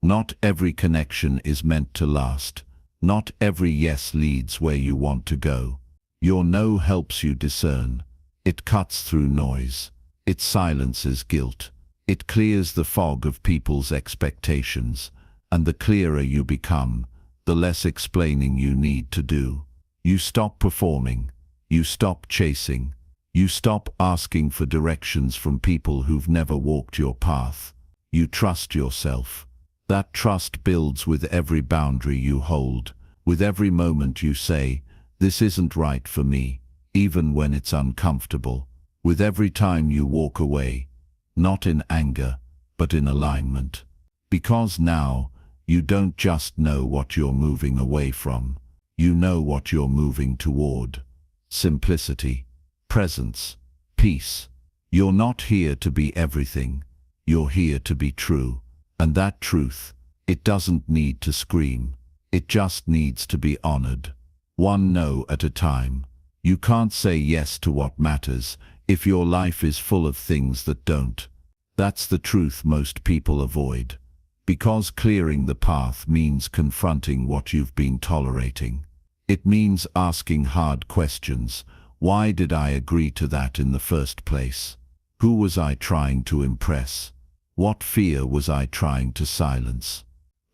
Not every connection is meant to last. Not every yes leads where you want to go. Your no helps you discern. It cuts through noise. It silences guilt. It clears the fog of people's expectations. And the clearer you become, the less explaining you need to do. You stop performing. You stop chasing. You stop asking for directions from people who've never walked your path. You trust yourself. That trust builds with every boundary you hold, with every moment you say, this isn't right for me, even when it's uncomfortable, with every time you walk away, not in anger, but in alignment. Because now, you don't just know what you're moving away from, you know what you're moving toward. Simplicity, presence, peace. You're not here to be everything, you're here to be true. And that truth, it doesn't need to scream. It just needs to be honored. One no at a time. You can't say yes to what matters if your life is full of things that don't. That's the truth most people avoid. Because clearing the path means confronting what you've been tolerating. It means asking hard questions. Why did I agree to that in the first place? Who was I trying to impress? What fear was I trying to silence?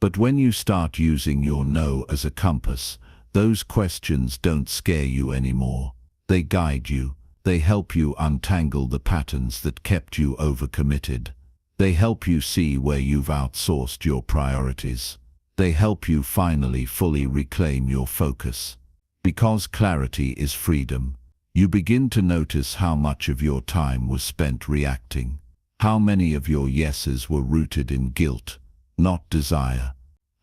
But when you start using your no as a compass, those questions don't scare you anymore. They guide you. They help you untangle the patterns that kept you overcommitted. They help you see where you've outsourced your priorities. They help you finally fully reclaim your focus. Because clarity is freedom, you begin to notice how much of your time was spent reacting. How many of your yeses were rooted in guilt, not desire?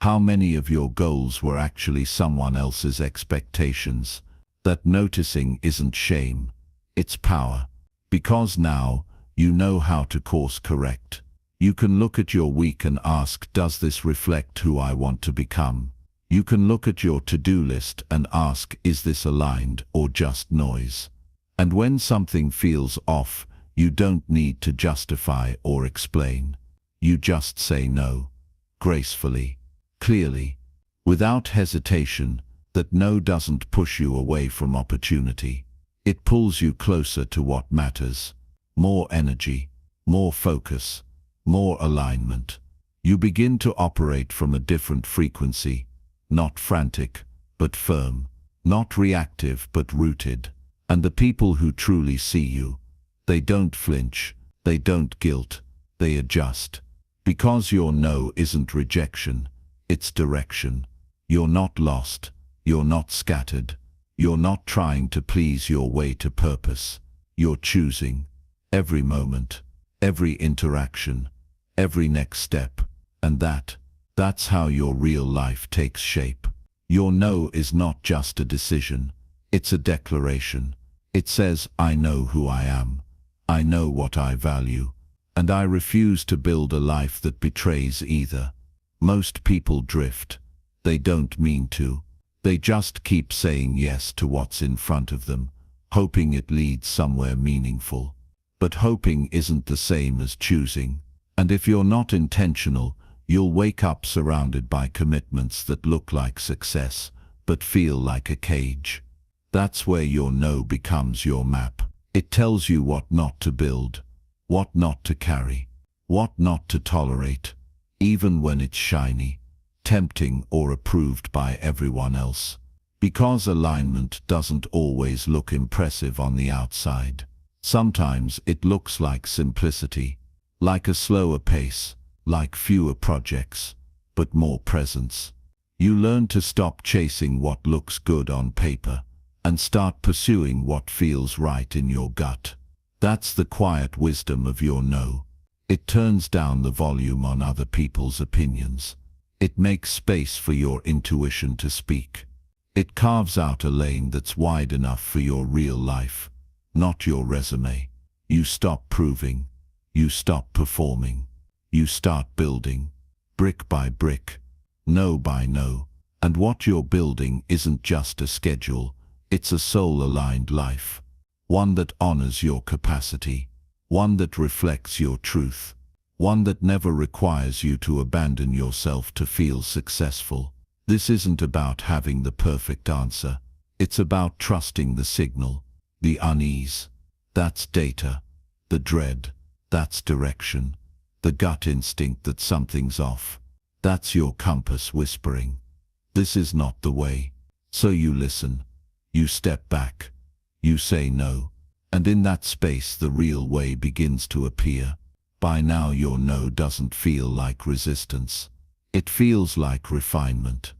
How many of your goals were actually someone else's expectations? That noticing isn't shame, it's power. Because now, you know how to course correct. You can look at your week and ask, does this reflect who I want to become? You can look at your to-do list and ask, is this aligned or just noise? And when something feels off, you don't need to justify or explain. You just say no, gracefully, clearly, without hesitation. That no doesn't push you away from opportunity. It pulls you closer to what matters. More energy, more focus, more alignment. You begin to operate from a different frequency, not frantic, but firm, not reactive, but rooted. And the people who truly see you, they don't flinch, they don't guilt, they adjust. Because your no isn't rejection, it's direction. You're not lost, you're not scattered, you're not trying to please your way to purpose. You're choosing every moment, every interaction, every next step. And that's how your real life takes shape. Your no is not just a decision, it's a declaration. It says, I know who I am, I know what I value, and I refuse to build a life that betrays either. Most people drift. They don't mean to. They just keep saying yes to what's in front of them, hoping it leads somewhere meaningful. But hoping isn't the same as choosing. And if you're not intentional, you'll wake up surrounded by commitments that look like success, but feel like a cage. That's where your no becomes your map. It tells you what not to build, what not to carry, what not to tolerate, even when it's shiny, tempting, or approved by everyone else. Because alignment doesn't always look impressive on the outside. Sometimes it looks like simplicity, like a slower pace, like fewer projects, but more presence. You learn to stop chasing what looks good on paper and start pursuing what feels right in your gut. That's the quiet wisdom of your no. It turns down the volume on other people's opinions. It makes space for your intuition to speak. It carves out a lane that's wide enough for your real life, not your resume. You stop proving. You stop performing. You start building, brick by brick, no by no. And what you're building isn't just a schedule, it's a soul-aligned life. One that honors your capacity, one that reflects your truth, one that never requires you to abandon yourself to feel successful. This isn't about having the perfect answer. It's about trusting the signal, the unease. That's data. The dread. That's direction. The gut instinct that something's off. That's your compass whispering. This is not the way. So you listen. You step back. You say no. And in that space the real way begins to appear. By now your no doesn't feel like resistance. It feels like refinement.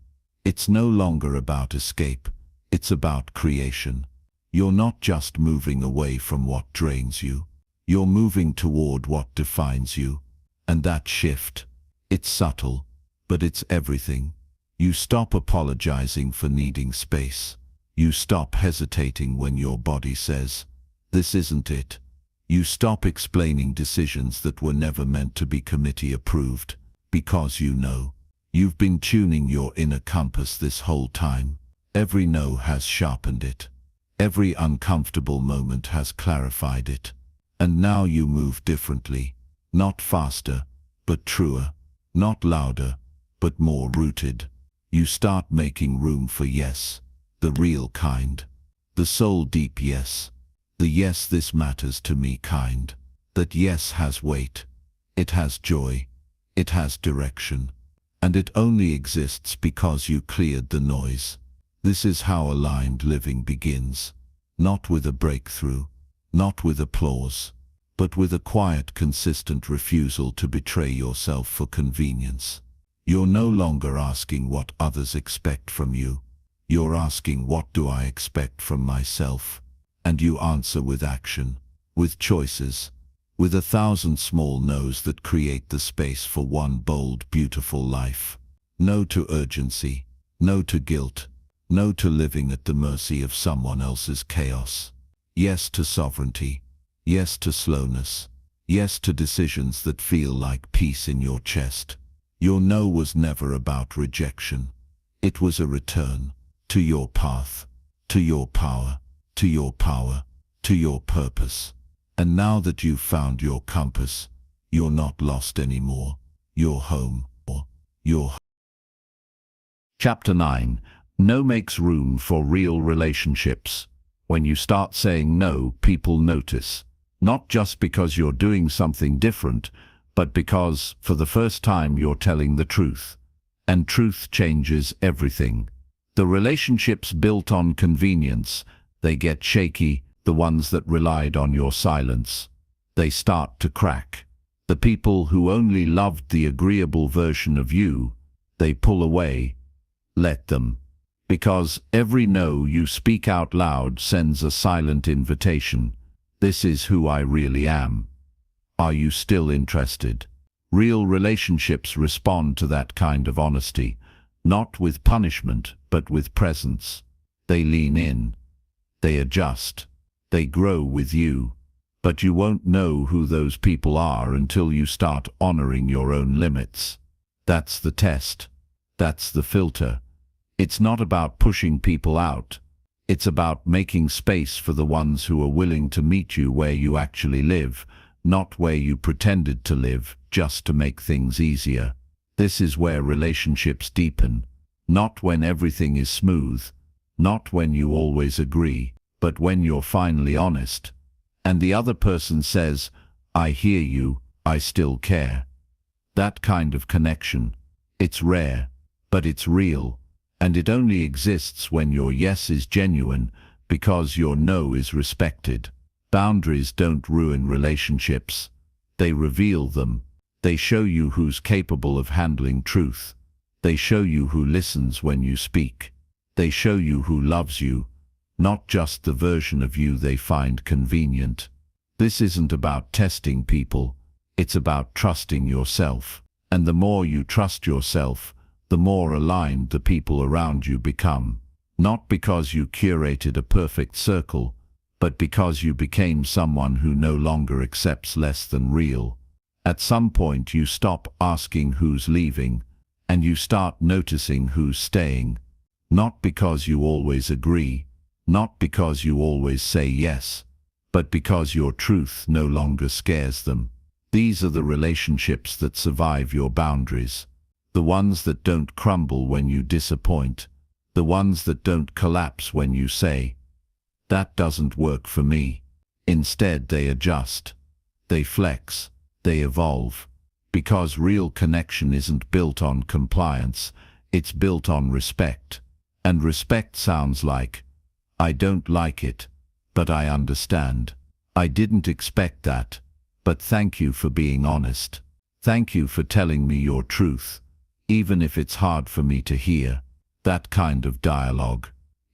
It's no longer about escape. It's about creation. You're not just moving away from what drains you. You're moving toward what defines you. And that shift, it's subtle, but it's everything. You stop apologizing for needing space. You stop hesitating when your body says, this isn't it. You stop explaining decisions that were never meant to be committee approved, because you know. You've been tuning your inner compass this whole time. Every no has sharpened it. Every uncomfortable moment has clarified it. And now you move differently. Not faster, but truer. Not louder, but more rooted. You start making room for yes, the real kind. The soul deep yes. The yes, this matters to me kind. That yes has weight. It has joy. It has direction. And it only exists because you cleared the noise. This is how aligned living begins. Not with a breakthrough, not with applause, but with a quiet, consistent refusal to betray yourself for convenience. You're no longer asking what others expect from you. You're asking, what do I expect from myself? And you answer with action, with choices, with 1,000 small no's that create the space for one bold, beautiful life. No to urgency, no to guilt, no to living at the mercy of someone else's chaos. Yes to sovereignty. Yes to slowness. Yes to decisions that feel like peace in your chest. Your no was never about rejection. It was a return to your path, to your power, to your power, to your purpose. And now that you've found your compass, you're not lost anymore. You're home. You're Chapter 9. No makes room for real relationships. When you start saying no, people notice. Not just because you're doing something different, but because, for the first time, you're telling the truth. And truth changes everything. The relationships built on convenience, they get shaky, the ones that relied on your silence. They start to crack. The people who only loved the agreeable version of you, they pull away. Let them. Because every no you speak out loud sends a silent invitation. This is who I really am. Are you still interested? Real relationships respond to that kind of honesty, not with punishment, but with presence. They lean in. They adjust. They grow with you. But you won't know who those people are until you start honoring your own limits. That's the test. That's the filter. It's not about pushing people out. It's about making space for the ones who are willing to meet you where you actually live, not where you pretended to live just to make things easier. This is where relationships deepen. Not when everything is smooth, not when you always agree, but when you're finally honest. And the other person says, I hear you, I still care. That kind of connection, it's rare, but it's real, and it only exists when your yes is genuine, because your no is respected. Boundaries don't ruin relationships. They reveal them. They show you who's capable of handling truth. They show you who listens when you speak. They show you who loves you, not just the version of you they find convenient. This isn't about testing people, it's about trusting yourself. And the more you trust yourself, the more aligned the people around you become. Not because you curated a perfect circle, but because you became someone who no longer accepts less than real. At some point you stop asking who's leaving, and you start noticing who's staying. Not because you always agree, not because you always say yes, but because your truth no longer scares them. These are the relationships that survive your boundaries. The ones that don't crumble when you disappoint. The ones that don't collapse when you say, that doesn't work for me. Instead, they adjust. They flex. They evolve. Because real connection isn't built on compliance, it's built on respect. And respect sounds like, I don't like it, but I understand. I didn't expect that, but thank you for being honest. Thank you for telling me your truth, even if it's hard for me to hear. That kind of dialogue.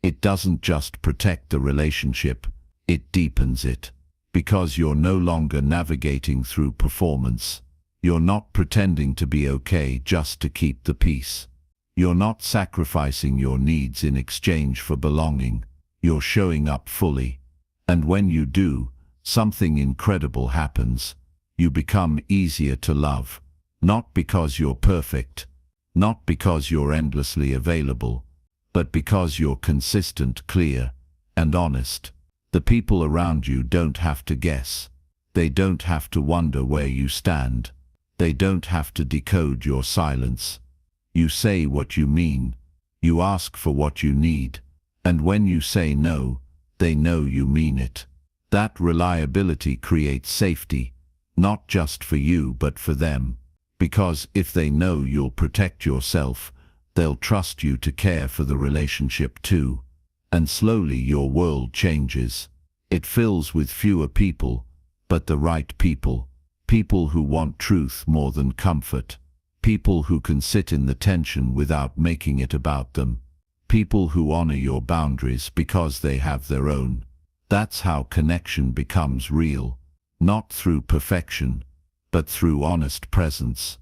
It doesn't just protect the relationship, it deepens it. Because you're no longer navigating through performance. You're not pretending to be okay just to keep the peace. You're not sacrificing your needs in exchange for belonging. You're showing up fully. And when you do, something incredible happens. You become easier to love. Not because you're perfect. Not because you're endlessly available. But because you're consistent, clear, and honest. The people around you don't have to guess. They don't have to wonder where you stand. They don't have to decode your silence. You say what you mean. You ask for what you need. And when you say no, they know you mean it. That reliability creates safety, not just for you but for them. Because if they know you'll protect yourself, they'll trust you to care for the relationship too. And slowly your world changes. It fills with fewer people, but the right people. People who want truth more than comfort. People who can sit in the tension without making it about them. People who honor your boundaries because they have their own. That's how connection becomes real. Not through perfection, but through honest presence.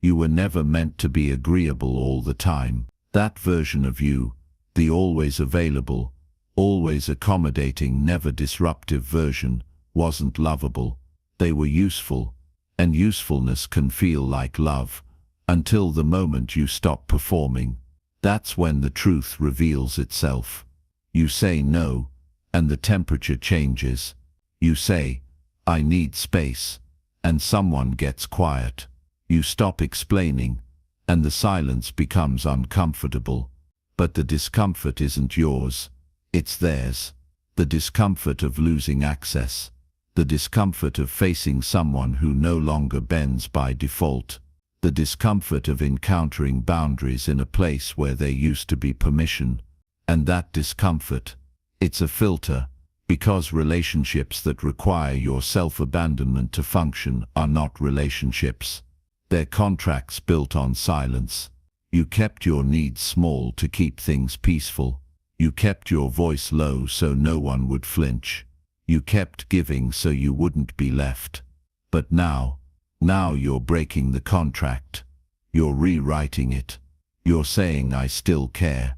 You were never meant to be agreeable all the time. That version of you, the always available, always accommodating, never disruptive version, wasn't lovable. They were useful, and usefulness can feel like love, until the moment you stop performing. That's when the truth reveals itself. You say no, and the temperature changes. You say, I need space, and someone gets quiet. You stop explaining, and the silence becomes uncomfortable. But the discomfort isn't yours, it's theirs. The discomfort of losing access. The discomfort of facing someone who no longer bends by default. The discomfort of encountering boundaries in a place where there used to be permission. And that discomfort, it's a filter, because relationships that require your self-abandonment to function are not relationships. They're contracts built on silence. You kept your needs small to keep things peaceful. You kept your voice low so no one would flinch. You kept giving so you wouldn't be left. But now you're breaking the contract. You're rewriting it. You're saying, I still care,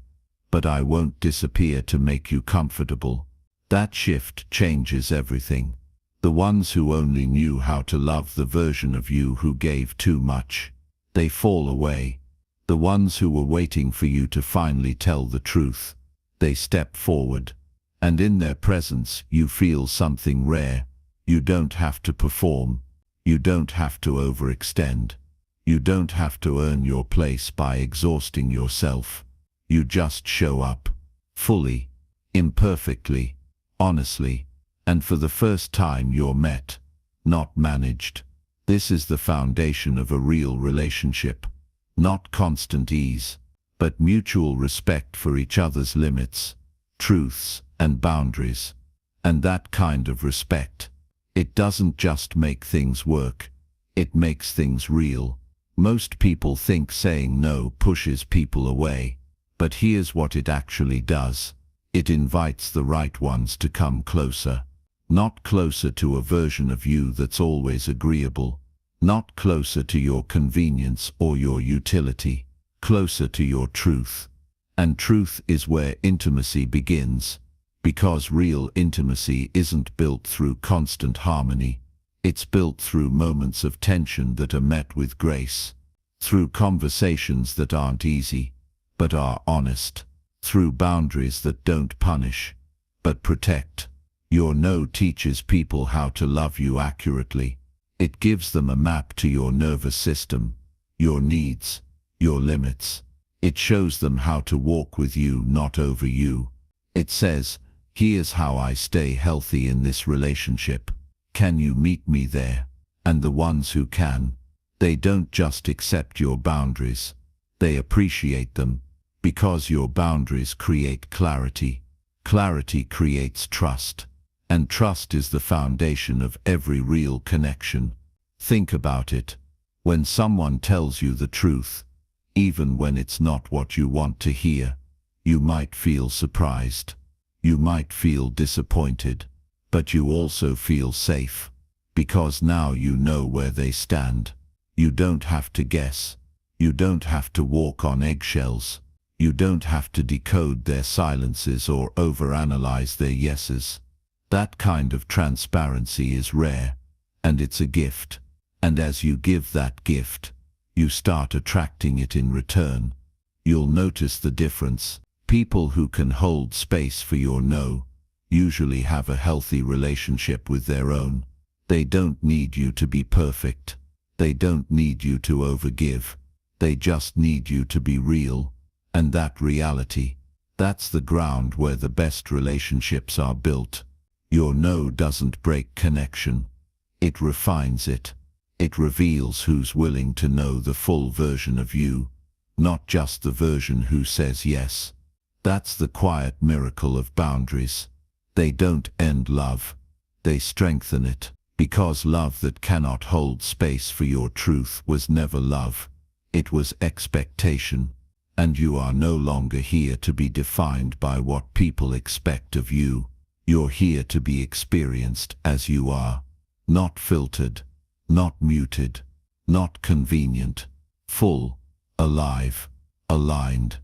but I won't disappear to make you comfortable. That shift changes everything. The ones who only knew how to love the version of you who gave too much, they fall away. The ones who were waiting for you to finally tell the truth, they step forward. And in their presence you feel something rare. You don't have to perform. You don't have to overextend. You don't have to earn your place by exhausting yourself. You just show up, fully, imperfectly, honestly, and for the first time you're met, not managed. This is the foundation of a real relationship. Not constant ease, but mutual respect for each other's limits, truths, and boundaries. And that kind of respect, it doesn't just make things work, it makes things real. Most people think saying no pushes people away, but here's what it actually does. It invites the right ones to come closer. Not closer to a version of you that's always agreeable. Not closer to your convenience or your utility. Closer to your truth. And truth is where intimacy begins. Because real intimacy isn't built through constant harmony. It's built through moments of tension that are met with grace. Through conversations that aren't easy, but are honest. Through boundaries that don't punish, but protect. Your no teaches people how to love you accurately. It gives them a map to your nervous system, your needs, your limits. It shows them how to walk with you, not over you. It says, here's how I stay healthy in this relationship. Can you meet me there? And the ones who can, they don't just accept your boundaries, they appreciate them. Because your boundaries create clarity. Clarity creates trust. And trust is the foundation of every real connection. Think about it. When someone tells you the truth, even when it's not what you want to hear, you might feel surprised. You might feel disappointed. But you also feel safe. Because now you know where they stand. You don't have to guess. You don't have to walk on eggshells. You don't have to decode their silences or overanalyze their yeses. That kind of transparency is rare, and it's a gift. And as you give that gift, you start attracting it in return. You'll notice the difference. People who can hold space for your no usually have a healthy relationship with their own. They don't need you to be perfect. They don't need you to overgive. They just need you to be real. And that reality, that's the ground where the best relationships are built. Your no doesn't break connection. It refines it. It reveals who's willing to know the full version of you, not just the version who says yes. That's the quiet miracle of boundaries. They don't end love. They strengthen it. Because love that cannot hold space for your truth was never love. It was expectation. And you are no longer here to be defined by what people expect of you. You're here to be experienced as you are. Not filtered, not muted, not convenient. Full, alive, aligned.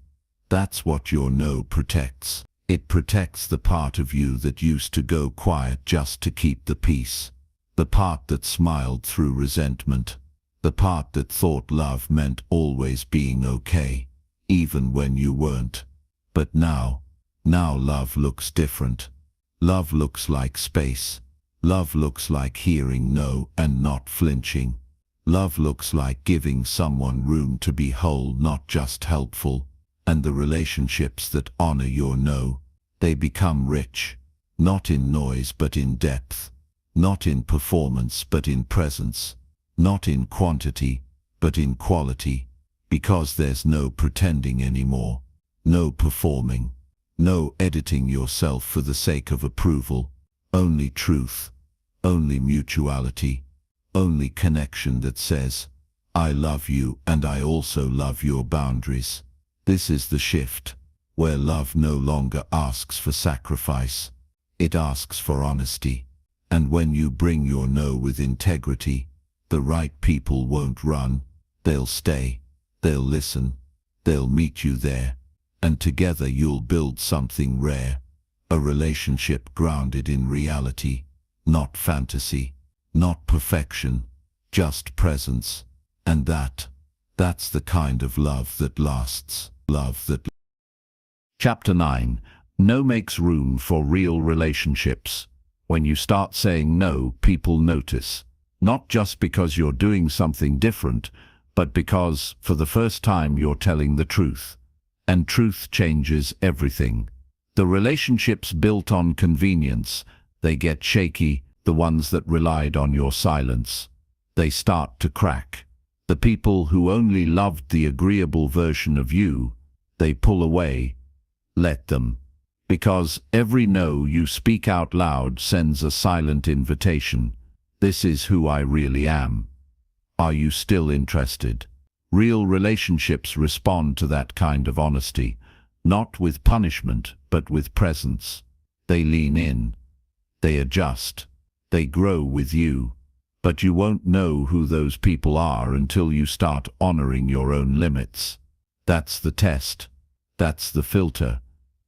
That's what your no protects. It protects the part of you that used to go quiet just to keep the peace. The part that smiled through resentment. The part that thought love meant always being okay. Even when you weren't. But now love looks different. Love looks like space. Love looks like hearing no and not flinching. Love looks like giving someone room to be whole, not just helpful. And the relationships that honor your no, they become rich. Not in noise but in depth. Not in performance, but in presence. Not in quantity, but in quality. Because there's no pretending anymore. No performing. No editing yourself for the sake of approval. Only truth. Only mutuality. Only connection that says, I love you and I also love your boundaries. This is the shift, where love no longer asks for sacrifice. It asks for honesty. And when you bring your no with integrity, the right people won't run. They'll stay. They'll listen. They'll meet you there. And together you'll build something rare. A relationship grounded in reality, not fantasy, not perfection, just presence. And that's the kind of love that lasts. Love that... Chapter 9. No makes room for real relationships. When you start saying no, people notice. Not just because you're doing something different, but because, for the first time, you're telling the truth. And truth changes everything. The relationships built on convenience, they get shaky, the ones that relied on your silence. They start to crack. The people who only loved the agreeable version of you, they pull away. Let them. Because every no you speak out loud sends a silent invitation. This is who I really am. Are you still interested? Real relationships respond to that kind of honesty, not with punishment, but with presence. They lean in. They adjust. They grow with you. But you won't know who those people are until you start honoring your own limits. That's the test. That's the filter.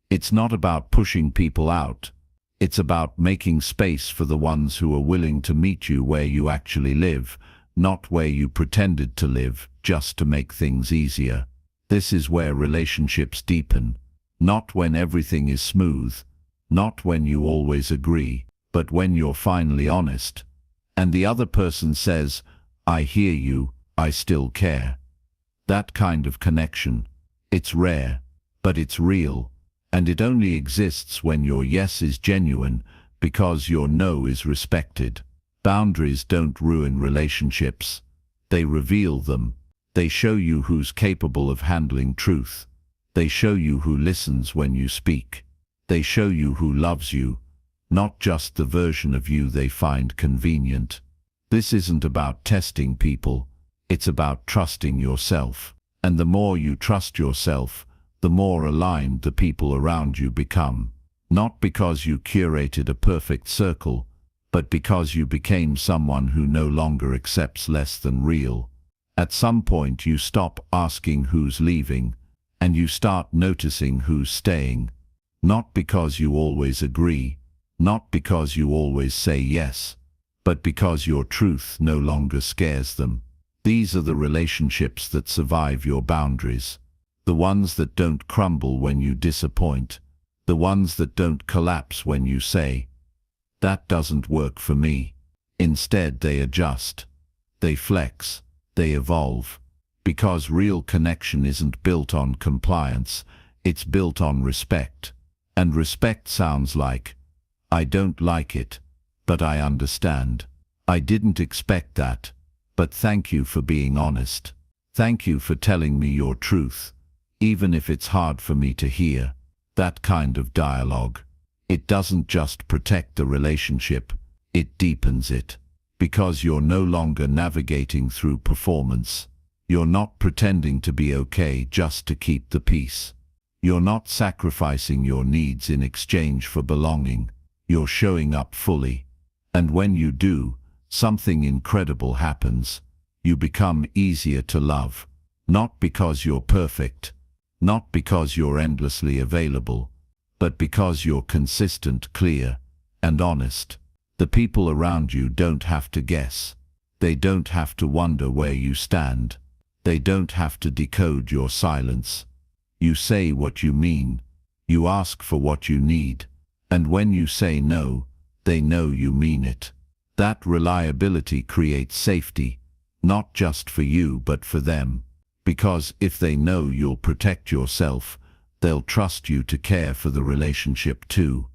It's not about pushing people out. It's about making space for the ones who are willing to meet you where you actually live, not where you pretended to live just to make things easier. This is where relationships deepen. Not when everything is smooth, not when you always agree, but when you're finally honest. And the other person says, I hear you, I still care. That kind of connection. It's rare, but it's real. And it only exists when your yes is genuine, because your no is respected. Boundaries don't ruin relationships. They reveal them. They show you who's capable of handling truth. They show you who listens when you speak. They show you who loves you, not just the version of you they find convenient. This isn't about testing people. It's about trusting yourself. And the more you trust yourself, the more aligned the people around you become. Not because you curated a perfect circle, but because you became someone who no longer accepts less than real. At some point you stop asking who's leaving, and you start noticing who's staying. Not because you always agree, not because you always say yes, but because your truth no longer scares them. These are the relationships that survive your boundaries. The ones that don't crumble when you disappoint. The ones that don't collapse when you say, that doesn't work for me. Instead, they adjust. They flex. They evolve. Because real connection isn't built on compliance. It's built on respect. And respect sounds like, I don't like it, but I understand. I didn't expect that, but thank you for being honest. Thank you for telling me your truth, even if it's hard for me to hear. That kind of dialogue. It doesn't just protect the relationship, it deepens it. Because you're no longer navigating through performance. You're not pretending to be okay just to keep the peace. You're not sacrificing your needs in exchange for belonging. You're showing up fully. And when you do, something incredible happens. You become easier to love. Not because you're perfect. Not because you're endlessly available, but because you're consistent, clear, and honest. The people around you don't have to guess. They don't have to wonder where you stand. They don't have to decode your silence. You say what you mean. You ask for what you need. And when you say no, they know you mean it. That reliability creates safety, not just for you but for them. Because if they know you'll protect yourself, they'll trust you to care for the relationship too.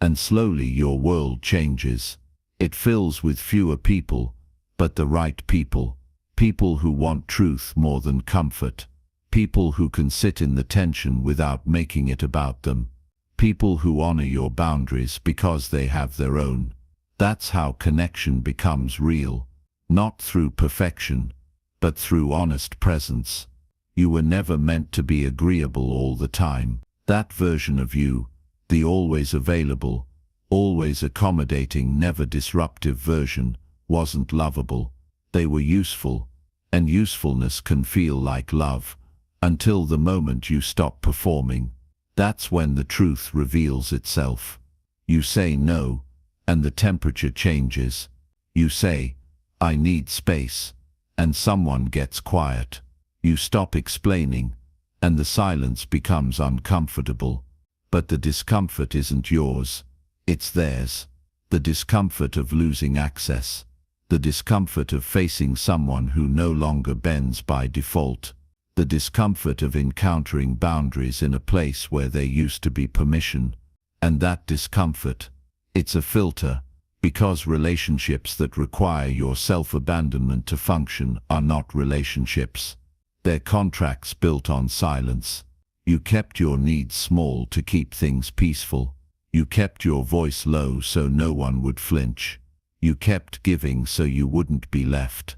And slowly your world changes. It fills with fewer people, but the right people. People who want truth more than comfort. People who can sit in the tension without making it about them. People who honor your boundaries because they have their own. That's how connection becomes real. Not through perfection, but through honest presence. You were never meant to be agreeable all the time. That version of you, the always available, always accommodating, never disruptive version, wasn't lovable. They were useful, and usefulness can feel like love, until the moment you stop performing. That's when the truth reveals itself. You say no, and the temperature changes. You say, I need space, and someone gets quiet. You stop explaining, and the silence becomes uncomfortable. But the discomfort isn't yours, it's theirs. The discomfort of losing access. The discomfort of facing someone who no longer bends by default. The discomfort of encountering boundaries in a place where there used to be permission. And that discomfort, it's a filter, because relationships that require your self-abandonment to function are not relationships. They're contracts built on silence. You kept your needs small to keep things peaceful. You kept your voice low so no one would flinch. You kept giving so you wouldn't be left.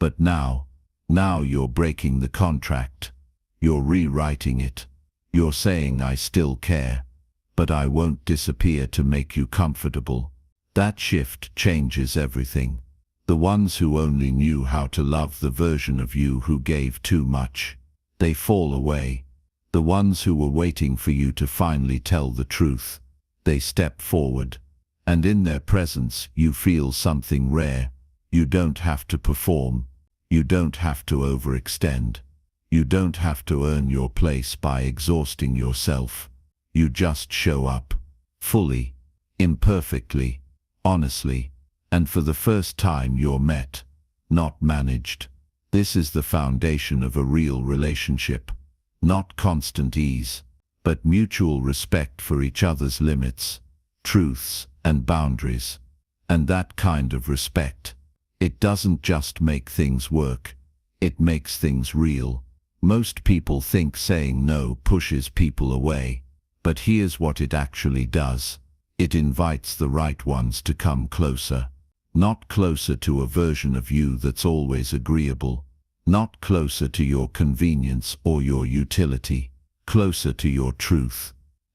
But now you're breaking the contract. You're rewriting it. You're saying, I still care, but I won't disappear to make you comfortable. That shift changes everything. The ones who only knew how to love the version of you who gave too much, they fall away. The ones who were waiting for you to finally tell the truth, they step forward. And in their presence you feel something rare. You don't have to perform. You don't have to overextend. You don't have to earn your place by exhausting yourself. You just show up, fully, imperfectly, honestly, and for the first time you're met, not managed. This is the foundation of a real relationship. Not constant ease, but mutual respect for each other's limits, truths, and boundaries. And that kind of respect, it doesn't just make things work, it makes things real. Most people think saying no pushes people away, but here's what it actually does. It invites the right ones to come closer. Not closer to a version of you that's always agreeable. Not closer to your convenience or your utility. Closer to your truth.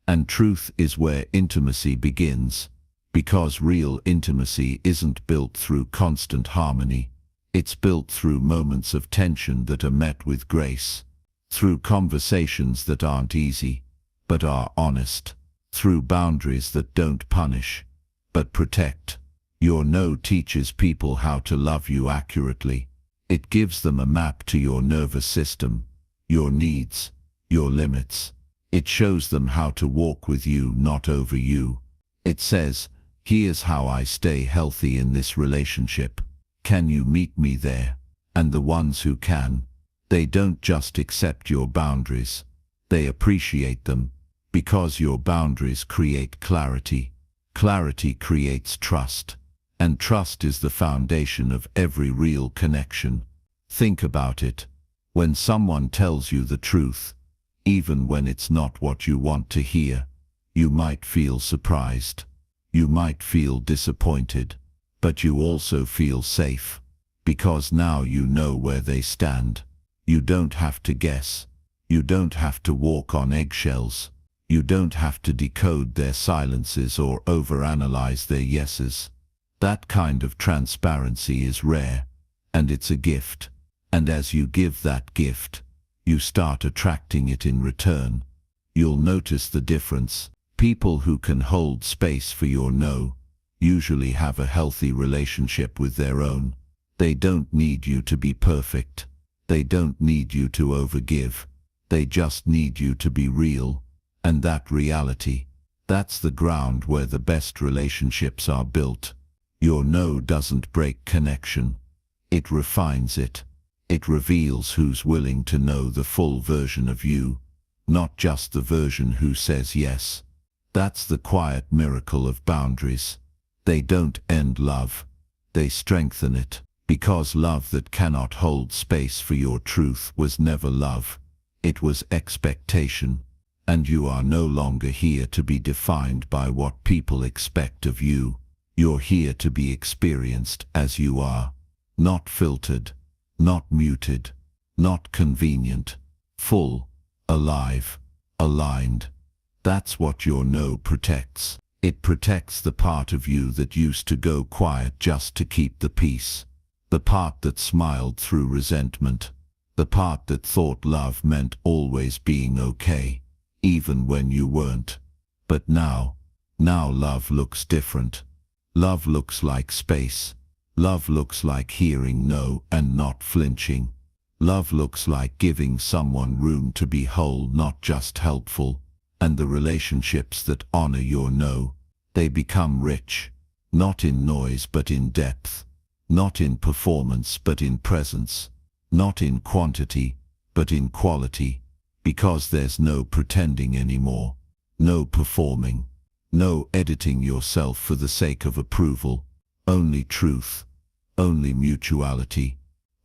And truth is where intimacy begins. Because real intimacy isn't built through constant harmony. It's built through moments of tension that are met with grace. Through conversations that aren't easy, but are honest. Through boundaries that don't punish, but protect. Your no teaches people how to love you accurately. It gives them a map to your nervous system, your needs, your limits. It shows them how to walk with you, not over you. It says, here's how I stay healthy in this relationship. Can you meet me there? And the ones who can, they don't just accept your boundaries, they appreciate them, because your boundaries create clarity. Clarity creates trust, and trust is the foundation of every real connection. Think about it. When someone tells you the truth, even when it's not what you want to hear, you might feel surprised. You might feel disappointed, but you also feel safe, because now you know where they stand. You don't have to guess. You don't have to walk on eggshells. You don't have to decode their silences or overanalyze their yeses. That kind of transparency is rare, and it's a gift. And as you give that gift, you start attracting it in return. You'll notice the difference. People who can hold space for your no usually have a healthy relationship with their own. They don't need you to be perfect. They don't need you to overgive. They just need you to be real. And that reality, that's the ground where the best relationships are built. Your no doesn't break connection. It refines it. It reveals who's willing to know the full version of you, not just the version who says yes. That's the quiet miracle of boundaries. They don't end love. They strengthen it. Because love that cannot hold space for your truth was never love. It was expectation. And you are no longer here to be defined by what people expect of you. You're here to be experienced as you are. Not filtered, not muted, not convenient. Full, alive, aligned. That's what your no protects. It protects the part of you that used to go quiet just to keep the peace. The part that smiled through resentment. The part that thought love meant always being okay, even when you weren't. But now love looks different. Love looks like space. Love looks like hearing no and not flinching. Love looks like giving someone room to be whole, not just helpful. And the relationships that honor your no, they become rich, not in noise but in depth, not in performance but in presence, not in quantity but in quality, because there's no pretending anymore, no performing, no editing yourself for the sake of approval, only truth, only mutuality,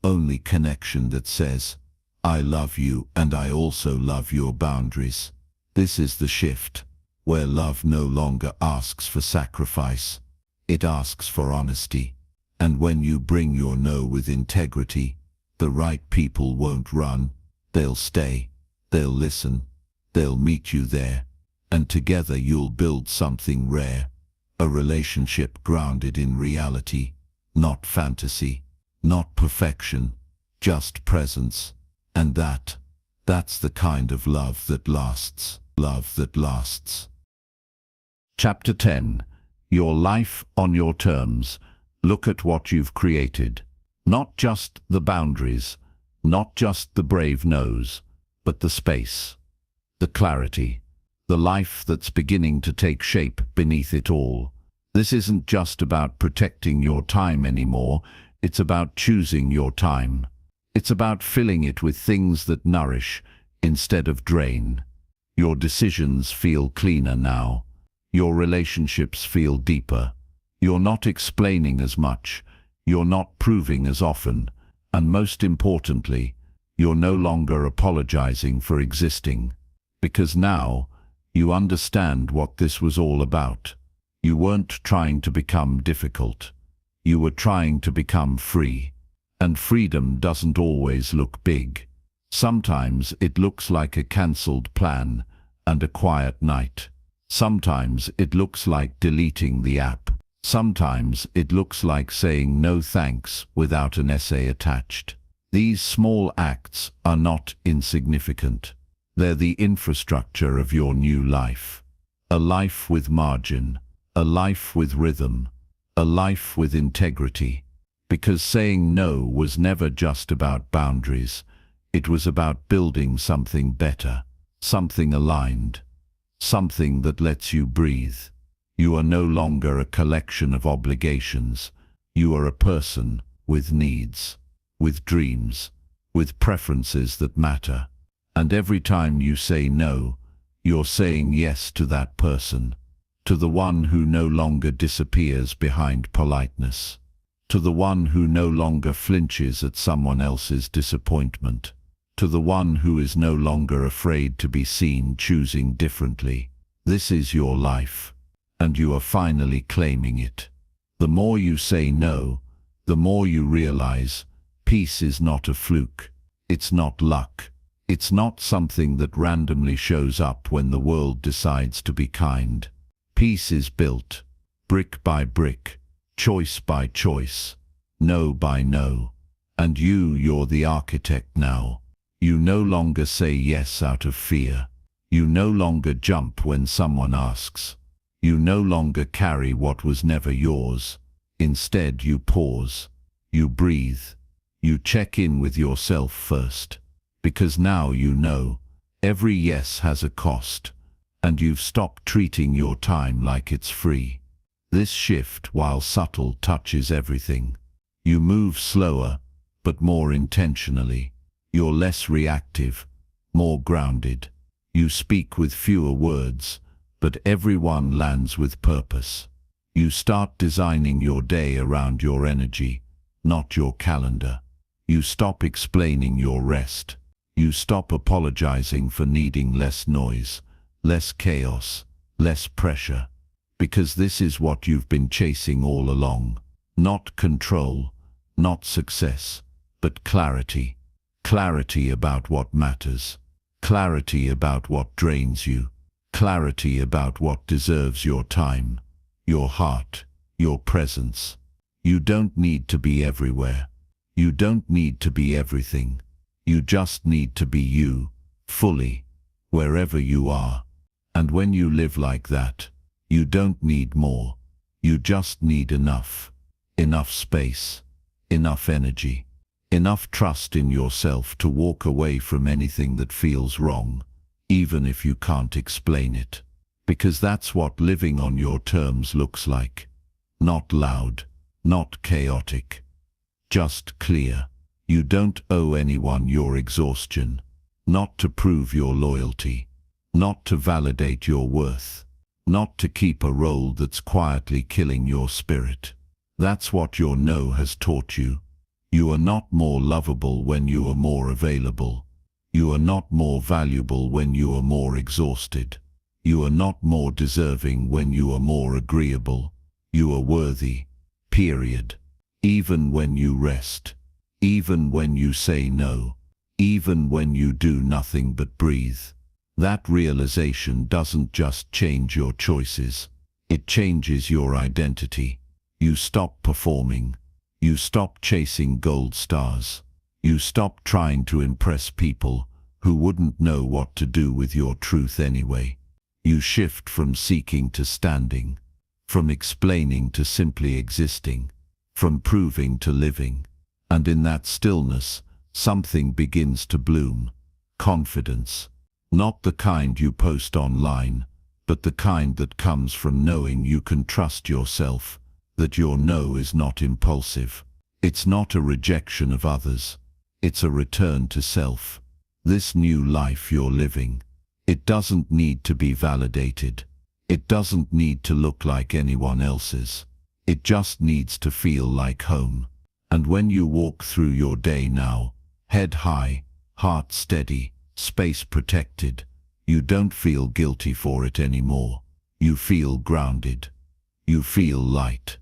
only connection that says, I love you and I also love your boundaries. This is the shift, where love no longer asks for sacrifice. It asks for honesty. And when you bring your no with integrity, the right people won't run. They'll stay. They'll listen. They'll meet you there. And together you'll build something rare. A relationship grounded in reality, not fantasy, not perfection, just presence. And that's the kind of love that lasts. Love that lasts. Chapter 10. Your life on your terms. Look at what you've created. Not just the boundaries, not just the brave no's, but the space, the clarity, the life that's beginning to take shape beneath it all. This isn't just about protecting your time anymore, it's about choosing your time. It's about filling it with things that nourish instead of drain. Your decisions feel cleaner now. Your relationships feel deeper. You're not explaining as much. You're not proving as often. And most importantly, you're no longer apologizing for existing. Because now, you understand what this was all about. You weren't trying to become difficult. You were trying to become free. And freedom doesn't always look big. Sometimes it looks like a cancelled plan and a quiet night. Sometimes it looks like deleting the app. Sometimes it looks like saying no thanks without an essay attached. These small acts are not insignificant. They're the infrastructure of your new life. A life with margin, a life with rhythm, a life with integrity. Because saying no was never just about boundaries. It was about building something better, something aligned, something that lets you breathe. You are no longer a collection of obligations. You are a person with needs, with dreams, with preferences that matter. And every time you say no, you're saying yes to that person, to the one who no longer disappears behind politeness, to the one who no longer flinches at someone else's disappointment, to the one who is no longer afraid to be seen choosing differently. This is your life, and you are finally claiming it. The more you say no, the more you realize peace is not a fluke. It's not luck. It's not something that randomly shows up when the world decides to be kind. Peace is built, brick by brick, choice by choice, no by no. And you're the architect now. You no longer say yes out of fear. You no longer jump when someone asks. You no longer carry what was never yours. Instead, you pause. You breathe. You check in with yourself first. Because now you know every yes has a cost, and you've stopped treating your time like it's free. This shift, while subtle, touches everything. You move slower, but more intentionally. You're less reactive, more grounded. You speak with fewer words, but every one lands with purpose. You start designing your day around your energy, not your calendar. You stop explaining your rest. You stop apologizing for needing less noise, less chaos, less pressure. Because this is what you've been chasing all along. Not control, not success, but clarity. Clarity about what matters. Clarity about what drains you. Clarity about what deserves your time, your heart, your presence. You don't need to be everywhere. You don't need to be everything. You just need to be you, fully, wherever you are. And when you live like that, you don't need more. You just need enough. Enough space, enough energy, enough trust in yourself to walk away from anything that feels wrong, even if you can't explain it. Because that's what living on your terms looks like. Not loud, not chaotic, just clear. You don't owe anyone your exhaustion, not to prove your loyalty, not to validate your worth, not to keep a role that's quietly killing your spirit. That's what your no has taught you. You are not more lovable when you are more available. You are not more valuable when you are more exhausted. You are not more deserving when you are more agreeable. You are worthy, period. Even when you rest. Even when you say no. Even when you do nothing but breathe. That realization doesn't just change your choices. It changes your identity. You stop performing. You stop chasing gold stars. You stop trying to impress people who wouldn't know what to do with your truth anyway. You shift from seeking to standing, from explaining to simply existing, from proving to living. And in that stillness, something begins to bloom. Confidence. Not the kind you post online, but the kind that comes from knowing you can trust yourself, that your no is not impulsive. It's not a rejection of others. It's a return to self. This new life you're living, it doesn't need to be validated. It doesn't need to look like anyone else's. It just needs to feel like home. And when you walk through your day now, head high, heart steady, space protected, you don't feel guilty for it anymore. You feel grounded. You feel light.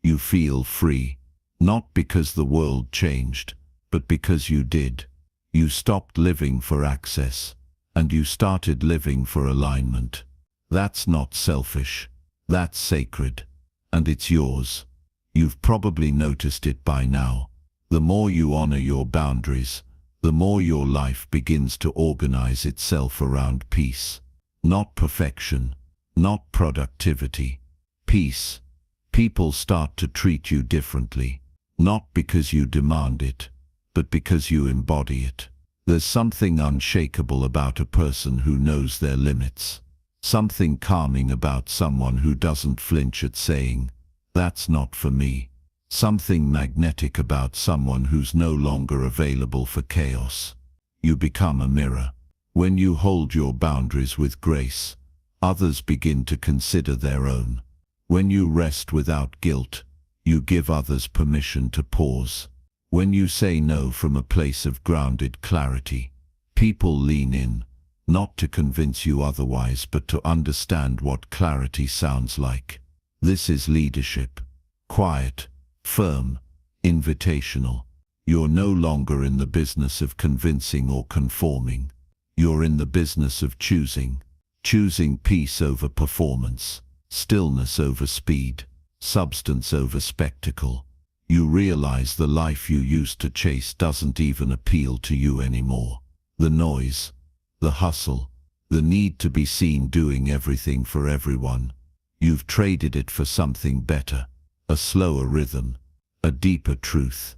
You feel free. Not because the world changed, but because you did. You stopped living for access, and you started living for alignment. That's not selfish. That's sacred. And it's yours. You've probably noticed it by now. The more you honor your boundaries, the more your life begins to organize itself around peace. Not perfection, not productivity. Peace. People start to treat you differently, not because you demand it, but because you embody it. There's something unshakable about a person who knows their limits. Something calming about someone who doesn't flinch at saying, "That's not for me." Something magnetic about someone who's no longer available for chaos. You become a mirror. When you hold your boundaries with grace, others begin to consider their own. When you rest without guilt, you give others permission to pause. When you say no from a place of grounded clarity, people lean in, not to convince you otherwise, but to understand what clarity sounds like. This is leadership. Quiet, firm, invitational. You're no longer in the business of convincing or conforming. You're in the business of choosing. Choosing peace over performance, stillness over speed, substance over spectacle. You realize the life you used to chase doesn't even appeal to you anymore. The noise, the hustle, the need to be seen doing everything for everyone. You've traded it for something better, a slower rhythm, a deeper truth,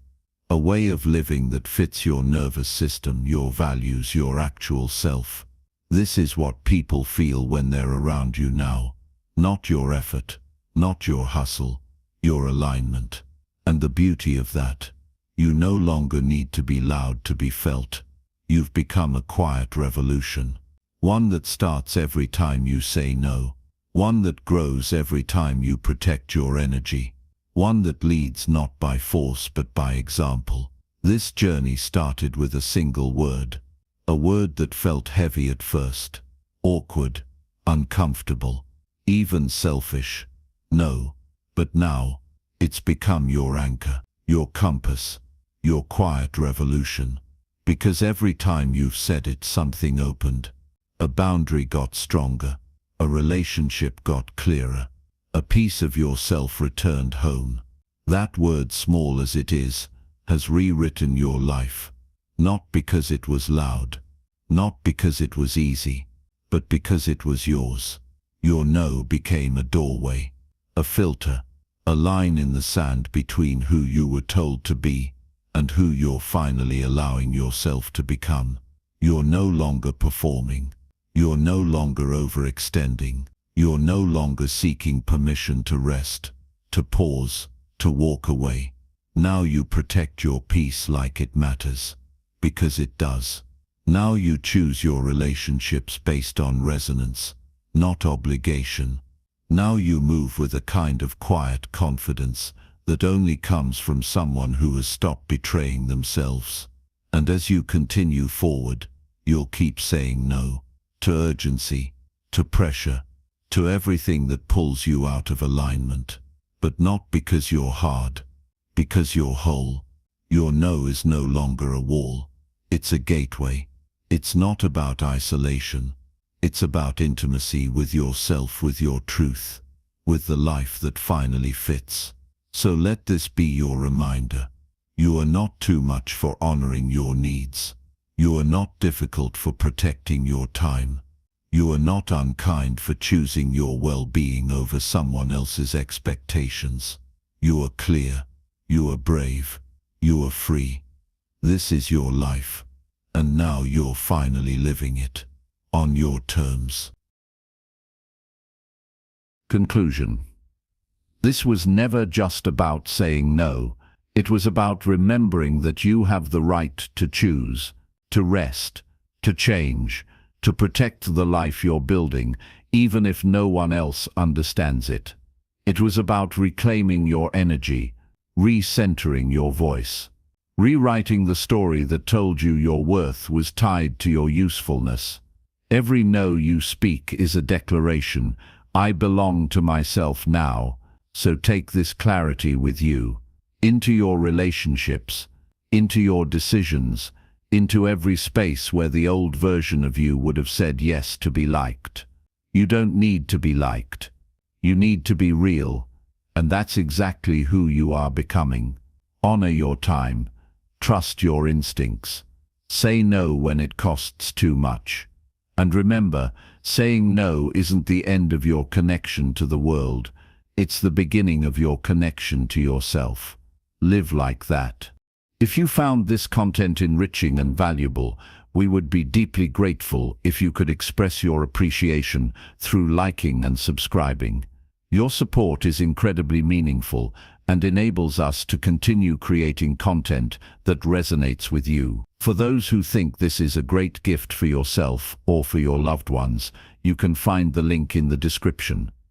a way of living that fits your nervous system, your values, your actual self. This is what people feel when they're around you now. Not your effort, not your hustle, your alignment. And the beauty of that, you no longer need to be loud to be felt. You've become a quiet revolution, one that starts every time you say no, one that grows every time you protect your energy, one that leads not by force but by example. This journey started with a single word, a word that felt heavy at first, awkward, uncomfortable, even selfish. No, but now, it's become your anchor, your compass, your quiet revolution. Because every time you've said it, something opened. A boundary got stronger, a relationship got clearer, a piece of yourself returned home. That word, small as it is, has rewritten your life. Not because it was loud, not because it was easy, but because it was yours. Your no became a doorway, a filter, a line in the sand between who you were told to be and who you're finally allowing yourself to become. You're no longer performing. You're no longer overextending. You're no longer seeking permission to rest, to pause, to walk away. Now you protect your peace like it matters, because it does. Now you choose your relationships based on resonance, not obligation. Now you move with a kind of quiet confidence that only comes from someone who has stopped betraying themselves. And as you continue forward, you'll keep saying no to urgency, to pressure, to everything that pulls you out of alignment. But not because you're hard, because you're whole. Your no is no longer a wall. It's a gateway. It's not about isolation. It's about intimacy with yourself, with your truth, with the life that finally fits. So let this be your reminder. You are not too much for honoring your needs. You are not difficult for protecting your time. You are not unkind for choosing your well-being over someone else's expectations. You are clear. You are brave. You are free. This is your life. And now you're finally living it. On your terms. Conclusion. This was never just about saying no. It was about remembering that you have the right to choose, to rest, to change, to protect the life you're building, even if no one else understands it. It was about reclaiming your energy, recentering your voice, rewriting the story that told you your worth was tied to your usefulness. Every no you speak is a declaration. I belong to myself now, so take this clarity with you, into your relationships, into your decisions, into every space where the old version of you would have said yes to be liked. You don't need to be liked. You need to be real, and that's exactly who you are becoming. Honor your time. Trust your instincts. Say no when it costs too much. And remember, saying no isn't the end of your connection to the world. It's the beginning of your connection to yourself. Live like that. If you found this content enriching and valuable, we would be deeply grateful if you could express your appreciation through liking and subscribing. Your support is incredibly meaningful and enables us to continue creating content that resonates with you. For those who think this is a great gift for yourself or for your loved ones, you can find the link in the description.